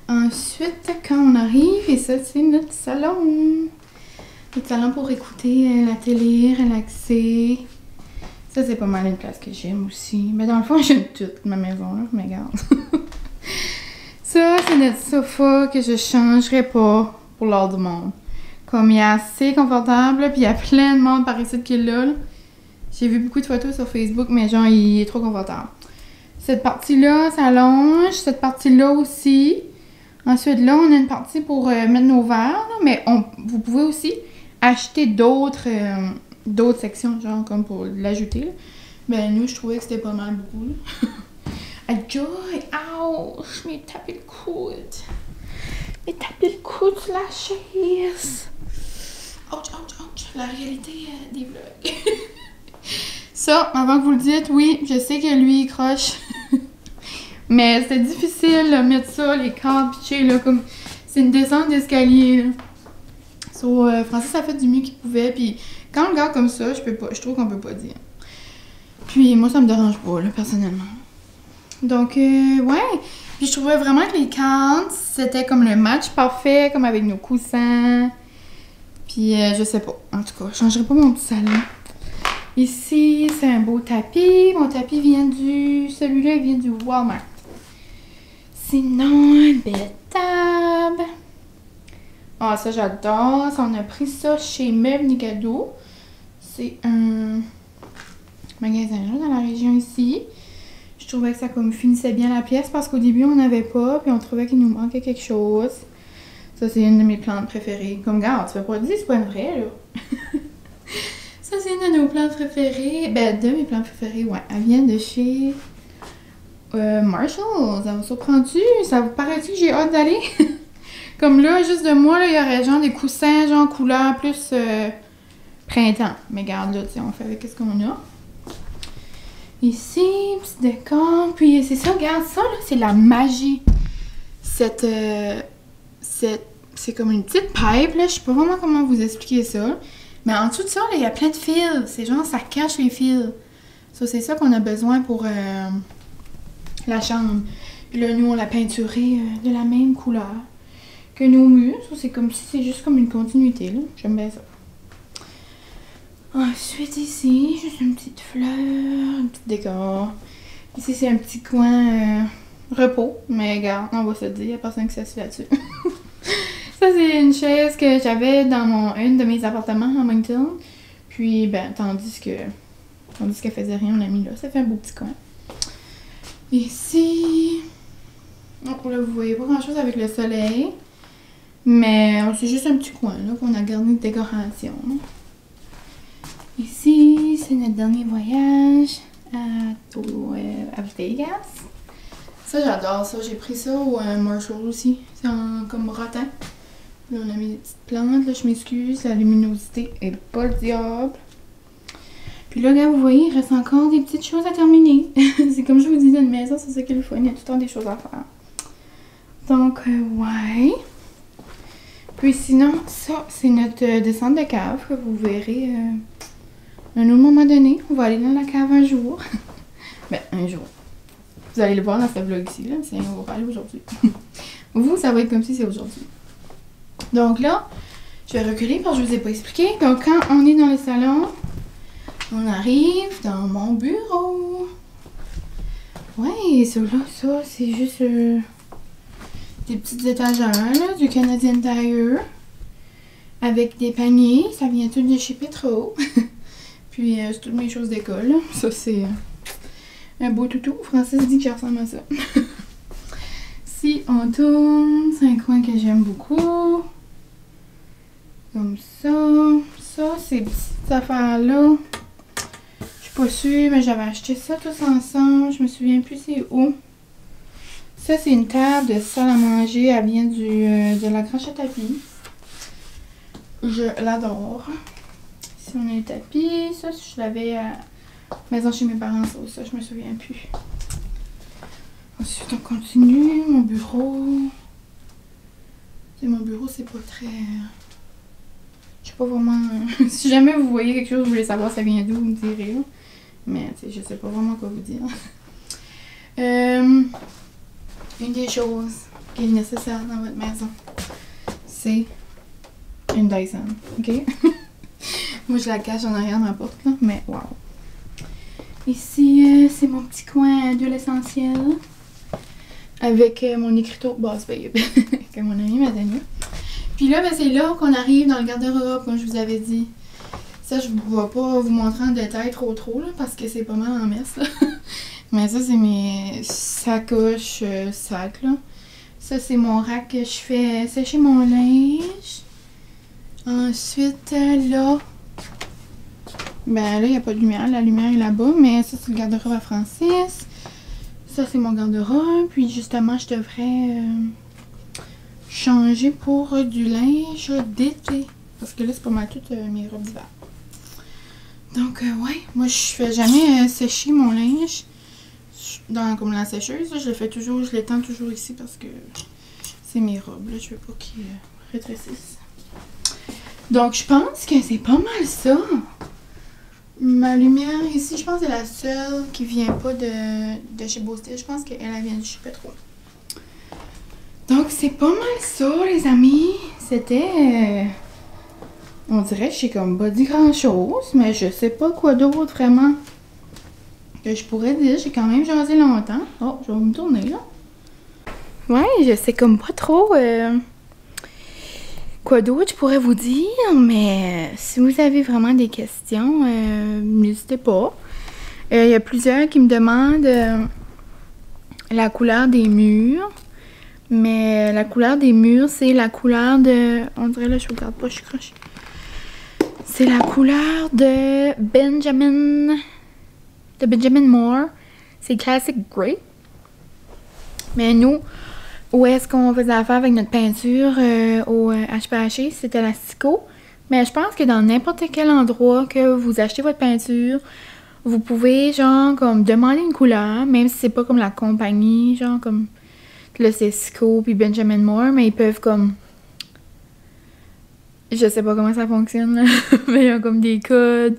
Ensuite, quand on arrive, et ça, c'est notre salon. Notre salon pour écouter la télé, relaxer. Ça, c'est pas mal une place que j'aime aussi. Mais dans le fond, j'aime toute ma maison, là. Mais regarde. Ça, c'est notre sofa que je changerais pas pour l'or du monde. Comme il est assez confortable, puis il y a plein de monde par ici qui est là. J'ai vu beaucoup de photos sur Facebook, mais genre, il est trop confortable. Cette partie-là s'allonge, cette partie-là aussi. Ensuite, là, on a une partie pour mettre nos verres, là, mais vous pouvez aussi acheter d'autres sections, genre, comme pour l'ajouter. Ben, nous, je trouvais que c'était pas mal beaucoup, là. Aïe, ouch, je m'ai tapé le coude. Je m'ai tapé le coude sur la chaise. Ouch, la réalité des vlogs. Ça, avant que vous le dites, oui, je sais que lui, il croche. Mais c'est difficile de mettre ça, les cordes pitchées, là, comme... C'est une descente d'escalier, là. So, Francis a fait du mieux qu'il pouvait, puis quand on le regarde comme ça, je trouve qu'on peut pas dire. Puis moi, ça me dérange pas, là, personnellement. Donc, ouais. Puis je trouvais vraiment que les cantes, c'était comme le match parfait, comme avec nos coussins. Puis, je sais pas. En tout cas, je changerais pas mon petit salon. Ici, c'est un beau tapis. Mon tapis vient celui-là, il vient du Walmart. Sinon, une belle table. Ah, ça, j'adore. On a pris ça chez Meubles Nicado. C'est un magasin là, dans la région ici. Je trouvais que ça comme finissait bien la pièce parce qu'au début, on n'avait pas. Puis on trouvait qu'il nous manquait quelque chose. Ça, c'est une de mes plantes préférées. Comme, regarde, tu fais pas dire, c'est pas une vraie, là. Ça, c'est une de nos plantes préférées. Ben, de mes plantes préférées, ouais. Elle vient de chez Marshall. Ça vous surprend-tu? Ça vous paraît-tu que j'ai hâte d'aller? Comme là, juste de moi, là, il y aurait genre des coussins, genre couleur plus printemps. Mais regarde, là, tu sais, on fait avec ce qu'on a. Ici, petit décor. Puis, c'est ça, regarde, ça, là, c'est la magie. C'est comme une petite pipe, là. Je sais pas vraiment comment vous expliquer ça. Mais en dessous de ça, là, il y a plein de fils. C'est genre, ça cache les fils. Ça, c'est ça qu'on a besoin pour la chambre. Puis là, nous, on l'a peinturé de la même couleur que nos murs. Ça, c'est comme si c'est juste comme une continuité, là. J'aime bien ça. Ensuite, ici, juste une petite fleur, un petit décor. Ici, c'est un petit coin repos. Mais regarde, on va se dire, il n'y a personne qui s'assied là-dessus. Ça, c'est une chaise que j'avais dans un de mes appartements à Moncton. Puis, ben, tandis qu'elle faisait rien, on l'a mis là. Ça fait un beau petit coin. Ici, donc là, vous voyez pas grand-chose avec le soleil. Mais c'est juste un petit coin, là, qu'on a gardé de décoration. Ici, c'est notre dernier voyage à Vegas. Ça, j'adore ça. J'ai pris ça au Marshall aussi. C'est comme rotin. Là, on a mis des petites plantes. Là, je m'excuse. La luminosité est pas le diable. Puis là, regarde, vous voyez, il reste encore des petites choses à terminer. C'est comme je vous disais, une maison, c'est ça qu'il faut. Il y a tout le temps des choses à faire. Donc, ouais. Puis sinon, ça, c'est notre descente de cave que vous verrez à un autre moment donné. On va aller dans la cave un jour. Ben, un jour. Vous allez le voir dans ce vlog ici, là. On va parler aujourd'hui. Vous, ça va être comme si c'est aujourd'hui. Donc là, je vais reculer parce que je vous ai pas expliqué. Donc quand on est dans le salon, on arrive dans mon bureau. Ouais, ça, c'est juste des petites étagères, là, du Canadian Tire. Avec des paniers. Ça vient tout de chez Petro. Puis, c'est toutes mes choses d'école, là. Ça, c'est un beau toutou. Francis dit que ça ressemble à ça. Si on tourne, c'est un coin que j'aime beaucoup. Comme ça. Ça, ces petites affaires-là. Je suis pas sûre, mais j'avais acheté ça tous ensemble. Je me souviens plus c'est où. Ça, c'est une table de salle à manger. Elle vient de la Grange à tapis. Je l'adore. Ici, on a le tapis. Ça, je l'avais à maison chez mes parents. Ça, je me souviens plus. Ensuite, on continue. Mon bureau. Mon bureau, c'est pas très... Je sais pas vraiment... Si jamais vous voyez quelque chose, vous voulez savoir ça vient d'où, vous me direz. Mais, tu sais, je sais pas vraiment quoi vous dire. Une des choses qui est nécessaire dans votre maison, c'est une Dyson, ok? Moi, je la cache en arrière de ma porte, là, mais wow. Ici, c'est mon petit coin d'huile essentielle avec mon écriteau Boss Babe que mon ami m'a donné. Puis là, ben, c'est là qu'on arrive dans le garde-robe, comme je vous avais dit. Ça, je ne vais pas vous montrer en détail trop, là, parce que c'est pas mal en messe, là. Mais ça, c'est mes sacoches sacs, là. Ça, c'est mon rack que je fais sécher mon linge. Ensuite, là... Ben là, il n'y a pas de lumière. La lumière est là-bas, mais ça, c'est le garde-robe à Francis. Ça, c'est mon garde-robe. Puis, justement, je devrais changer pour du linge d'été. Parce que là, c'est pas mal toutes mes robes d'hiver. Donc, ouais. Moi, je fais jamais sécher mon linge comme la sécheuse. Là, je le fais toujours, je l'étends toujours ici parce que c'est mes robes. Là, je veux pas qu'ils rétrécissent. Donc, je pense que c'est pas mal ça. Ma lumière ici, je pense que c'est la seule qui vient pas de chez Beau Style. Je pense qu'elle vient de chez Petro. Donc, c'est pas mal ça, les amis. C'était On dirait que j'ai comme pas dit grand chose, mais je sais pas quoi d'autre vraiment que je pourrais dire. J'ai quand même jasé longtemps. Oh, je vais me tourner là. Ouais, je sais comme pas trop quoi d'autre je pourrais vous dire, mais si vous avez vraiment des questions, n'hésitez pas. Il y a plusieurs qui me demandent la couleur des murs. Mais la couleur des murs, c'est la couleur de... On dirait là, je regarde pas, je suis croche. C'est la couleur de Benjamin Moore. C'est Classic Grey. Mais nous, où est-ce qu'on faisait affaire avec notre peinture au HPH, c'était la Sico. Mais je pense que dans n'importe quel endroit que vous achetez votre peinture, vous pouvez, genre, comme demander une couleur, même si c'est pas comme la compagnie, genre, comme... Là, c'est Sico puis Benjamin Moore, mais ils peuvent comme... Je sais pas comment ça fonctionne, là. Mais ils ont comme des codes,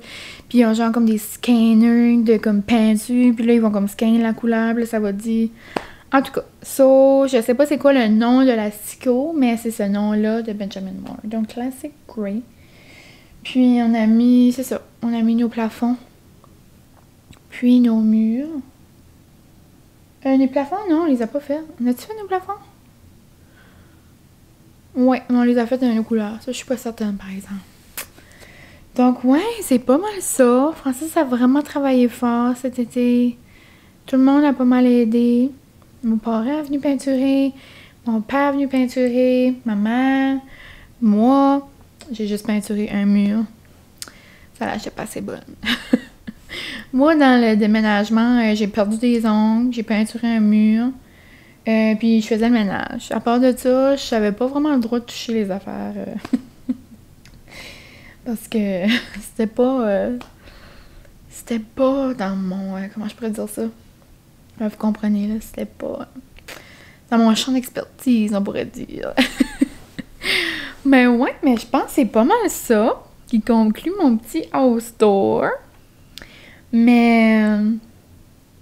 puis ils ont genre comme des scanners de comme peinture, puis là, ils vont comme scanner la couleur, puis là, ça va dire... En tout cas, je sais pas c'est quoi le nom de la Sico, mais c'est ce nom-là de Benjamin Moore. Donc, Classic Grey. Puis, on a mis... C'est ça. On a mis nos plafonds. Puis, nos murs. Les plafonds, non, on les a pas faits. On a-tu fait nos plafonds? Ouais, on les a fait dans nos couleurs. Ça, je suis pas certaine, par exemple. Donc, ouais, c'est pas mal ça. Francis a vraiment travaillé fort cet été. Tout le monde a pas mal aidé. Mon parent est venu peinturer. Mon père est venu peinturer. Maman. Moi. J'ai juste peinturé un mur. Ça lâchait pas assez bonne. Moi, dans le déménagement, j'ai perdu des ongles, j'ai peinturé un mur, puis je faisais le ménage. À part de ça, je savais pas vraiment le droit de toucher les affaires. Parce que c'était pas dans mon... comment je pourrais dire ça? Là, vous comprenez, là, c'était pas dans mon champ d'expertise, on pourrait dire. Mais ouais, mais je pense que c'est pas mal ça qui conclut mon petit house tour. Mais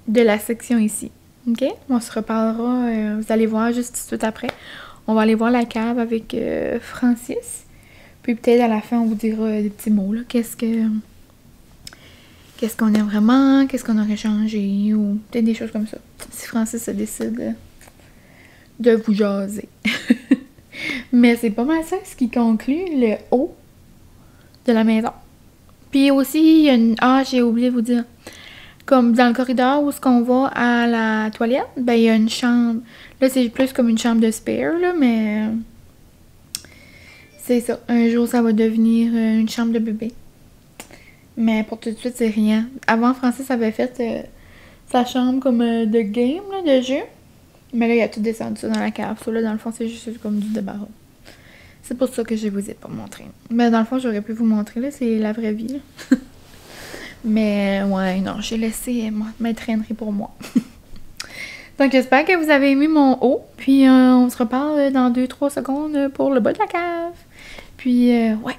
de la section ici. OK? On se reparlera, vous allez voir juste tout de suite après. On va aller voir la cave avec Francis. Puis peut-être à la fin, on vous dira des petits mots, là. Qu'est-ce qu'on aime vraiment, qu'est-ce qu'on aurait changé, ou peut-être des choses comme ça. Si Francis se décide de vous jaser. Mais c'est pas mal ça ce qui conclut le haut de la maison. Puis aussi, il y a une... Ah, j'ai oublié de vous dire. Comme dans le corridor où est-ce qu'on va à la toilette, ben il y a une chambre. Là, c'est plus comme une chambre de spare, là, mais... C'est ça. Un jour, ça va devenir une chambre de bébé. Mais pour tout de suite, c'est rien. Avant, Francis avait fait sa chambre comme de game, là, de jeu. Mais là, il a tout descendu ça dans la cave. Ça, là, dans le fond, c'est juste comme du débarras. C'est pour ça que je vous ai pas montré. Mais dans le fond, j'aurais pu vous montrer, là, c'est la vraie vie, là. Mais ouais, non, j'ai laissé m'entraîner pour moi. Donc, j'espère que vous avez aimé mon haut. Puis, on se reparle dans 2-3 secondes pour le bas de la cave. Puis, ouais,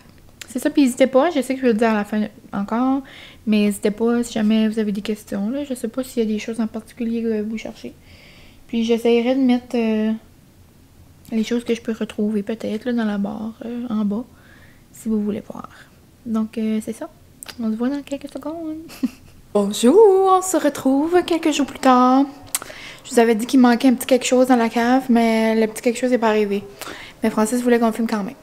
c'est ça. Puis, n'hésitez pas, je sais que je vais le dire à la fin encore, mais n'hésitez pas si jamais vous avez des questions, là. Je sais pas s'il y a des choses en particulier que vous cherchez. Puis, j'essaierai de mettre... les choses que je peux retrouver peut-être là dans la barre en bas, si vous voulez voir. Donc, c'est ça. On se voit dans quelques secondes. Bonjour, on se retrouve quelques jours plus tard. Je vous avais dit qu'il manquait un petit quelque chose dans la cave, mais le petit quelque chose n'est pas arrivé. Mais Francis voulait qu'on filme quand même.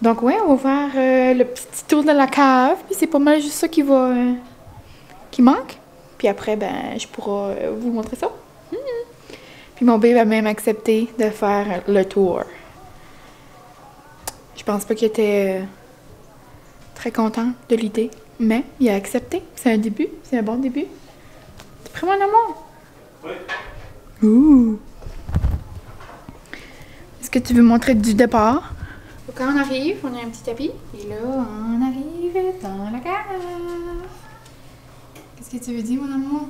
Donc, ouais, on va faire le petit tour de la cave. Puis c'est pas mal juste ça qui manque. Puis après, ben, je pourrai vous montrer ça. Puis mon bébé a même accepté de faire le tour. Je pense pas qu'il était très content de l'idée, mais il a accepté. C'est un début, c'est un bon début. T'es prêt, mon amour? Oui. Ouh! Est-ce que tu veux montrer du départ? Quand on arrive, on a un petit tapis. Et là, on arrive dans la cave. Qu'est-ce que tu veux dire, mon amour?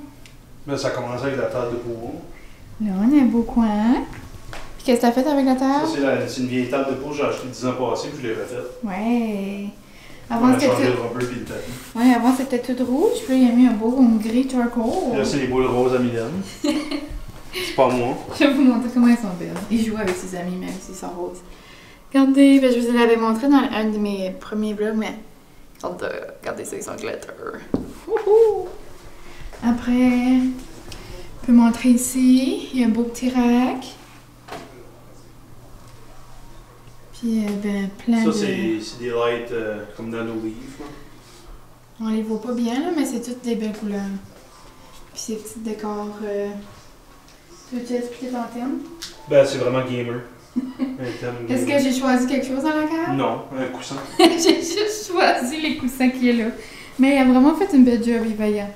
Ben, ça a commencé avec la table de bourreau. Là, on a un beau coin. Puis qu'est-ce que t'as fait avec la table? Ça, c'est une vieille table de bourreau que j'ai achetée 10 ans passés puis je l'ai refaite. Ouais. On Avant, a c'était changé tout... le rubber puis le tapis. Ouais, avant, c'était tout rouge. Puis là, il a mis un beau gris turquoise. Là, c'est les boules roses à Mylène. C'est pas moi. Je vais vous montrer comment elles sont belles. Il joue avec ses amis, même s'ils sont roses. Regardez, ben, je vous l'avais montré dans un de mes premiers vlogs, mais regardez ça, ils sont glitter. Wouhou! Après, on peut montrer ici, il y a un beau petit rack. Puis, ben, plein Ça, de... c'est des lights comme dans nos livres. On les voit pas bien, là, mais c'est toutes des belles couleurs. Puis ces petits décors... Tu veux-tu expliquer ton thème? Ben, c'est vraiment gamer. Est-ce que j'ai choisi quelque chose dans la cave? Non, un coussin. J'ai juste choisi les coussins qui est là. Mais il a vraiment fait une belle job, Yvaya.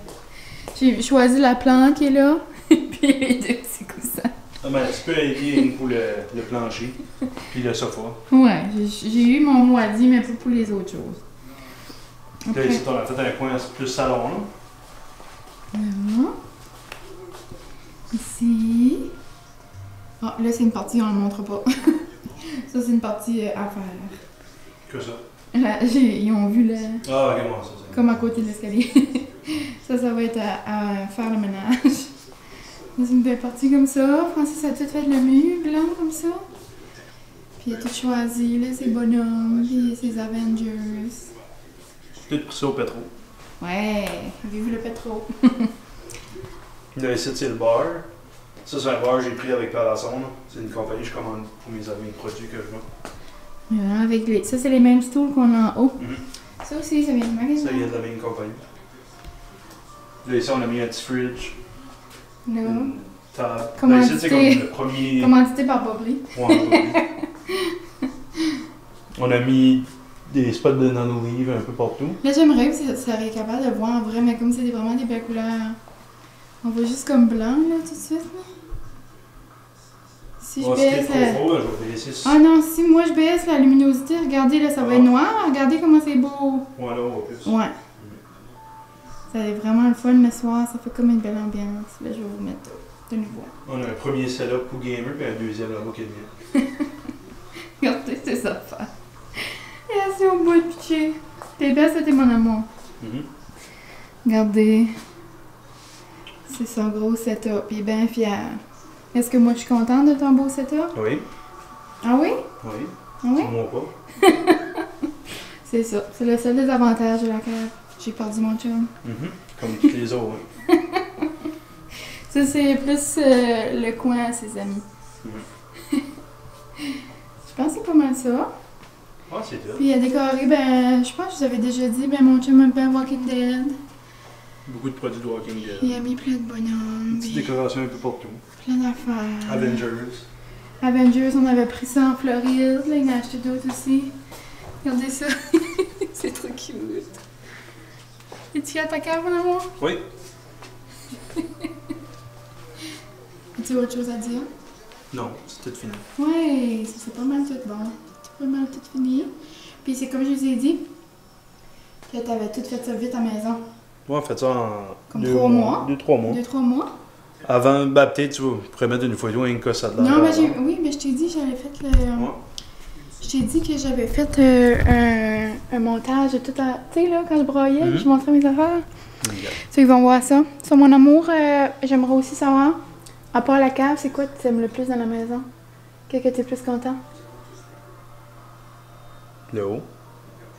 J'ai choisi la plante qui est là, puis les deux petits coussins. Ah ben, tu peux aider pour le plancher, puis le sofa. Ouais, j'ai eu mon mot à dire, mais pas pour les autres choses. Là, ici, on a fait un coin plus salon, là. Voilà. Ici. Ah, là, c'est une partie, on ne le montre pas. Ça, c'est une partie à faire. Que ça? Là, ils ont vu le... Ah, ok, bon, ça, c'est... Comme à côté de l'escalier. Ça va être à faire le ménage. C'est une belle partie comme ça. Francis a tout fait le mur blanc comme ça. Puis il a tout choisi, là, ses bonhommes, puis ses Avengers. Tout pris ça au pétro. Ouais, vive le pétro. Là, ici, c'est le bar. Ça, c'est un bar que j'ai pris avec Palasson. C'est une compagnie que je commande pour mes produits que je vends. Voilà, avec les... Ça, c'est les mêmes stools qu'on a en haut. Mm-hmm. Ça aussi, ça vient du magasin. Ça vient de la même compagnie. Là, ici, on a mis un petit fridge. Là. Une table. Comment Là, ici, c'est comme le premier... Commandité par Bobry. Ouais, on a mis des spots de nanolive un peu partout. Là, j'aimerais que ça serait capable de voir en vrai, mais comme c'est vraiment des belles couleurs. On voit juste comme blanc, là, tout de suite, là. Si je baisse... je vais baisser. Ah non, si moi je baisse la luminosité, regardez, là, ça va être noir. Regardez comment c'est beau. Ouais, là, on va plus. Ouais. Ça est vraiment le fun le soir, ça fait comme une belle ambiance. Là, je vais vous mettre de nouveau. On a un premier setup pour gamer, puis un deuxième là-bas qui est bien. Regardez ces affaires. Et assez au bout de pitcher. T'es belle, c'était mon amour. Regardez. C'est son gros setup. Il est bien fier. Est-ce que moi je suis contente de ton beau setup? Oui. Ah oui? Oui. Ah oui? Moi pas. C'est ça. C'est le seul désavantage de la cave. J'ai perdu mon chum. Comme tous les autres. Hein. Ça, c'est plus le coin à ses amis. Je pense que c'est pas mal ça. Ah, c'est tout. Puis il a décoré, ben, je pense que je vous avais déjà dit, ben, mon chum aime bien Walking Dead. Beaucoup de produits de Walking Dead. Il a mis plein de bonhommes. Une petite décoration un peu partout. Plein d'affaires. Avengers. Avengers, on avait pris ça en Floride. Là, il en a acheté d'autres aussi. Regardez ça. C'est trop cute. Es-tu à ta cave, mon amour? Oui. As-tu autre chose à dire? Non, c'est tout fini. Ouais, ça c'est pas mal tout bon. C'est pas mal tout fini. Puis c'est comme je vous ai dit, que t'avais tout fait ça vite à la maison. Moi, on fait ça en Comme 3 mois. 2-3 mois. 2-3 mois. Avant, ben, peut-être tu pourrais mettre une photo, un cas ça de l'air. Non, mais oui, mais je t'ai dit que j'avais fait le... Ouais. Je t'ai dit que j'avais fait un montage de tout à... Tu sais, là, quand je broyais, je montrais mes affaires. Ceux qui vont voir ça. Sur mon amour, j'aimerais aussi savoir, à part la cave, c'est quoi que tu aimes le plus dans la maison? Qu'est-ce que tu es plus content? Le haut?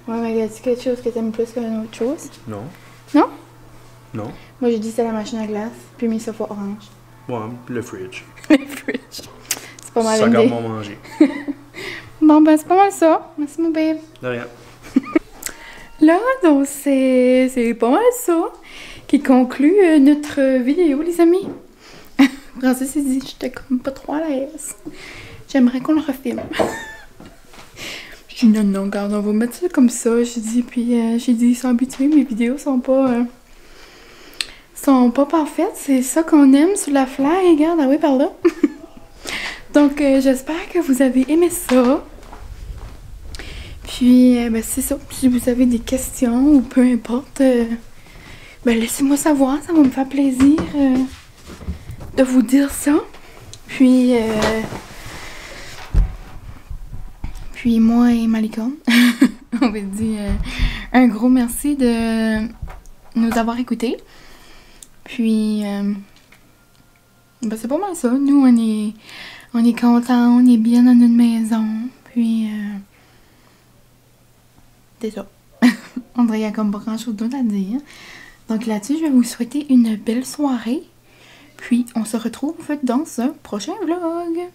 Ouais, mais y a-t-il quelque chose que tu aimes plus qu'une autre chose? Non. Non? Non. Moi, j'ai dit c'est la machine à glace, puis mes sofas orange. Ouais, le fridge. Le fridge. C'est pas mal Ça une garde idée. mon manger. Bon, ben, c'est pas mal ça. Merci, mon babe. De rien. Là, donc, c'est pas mal ça qui conclut notre vidéo, les amis. Francis s'est dit, j'étais comme pas trop à l'aise. J'aimerais qu'on le refilme. J'ai dit, non, regarde, on va mettre ça comme ça. J'ai dit, puis j'ai dit, ils sont habitués, mes vidéos sont pas parfaites. C'est ça qu'on aime sur la fly. Regarde, ah oui, par là. Donc, j'espère que vous avez aimé ça. Puis, ben, c'est ça. Si vous avez des questions ou peu importe, ben, laissez-moi savoir. Ça va me faire plaisir de vous dire ça. Puis moi et Malika, on va dire un gros merci de nous avoir écoutés. Puis, ben, c'est pas mal ça. Nous, on est contents, on est bien dans notre maison. Puis, c'est ça. On dirait qu'il y a comme pas grand chose d'autre à dire. Donc là-dessus, je vais vous souhaiter une belle soirée. Puis, on se retrouve dans un prochain vlog.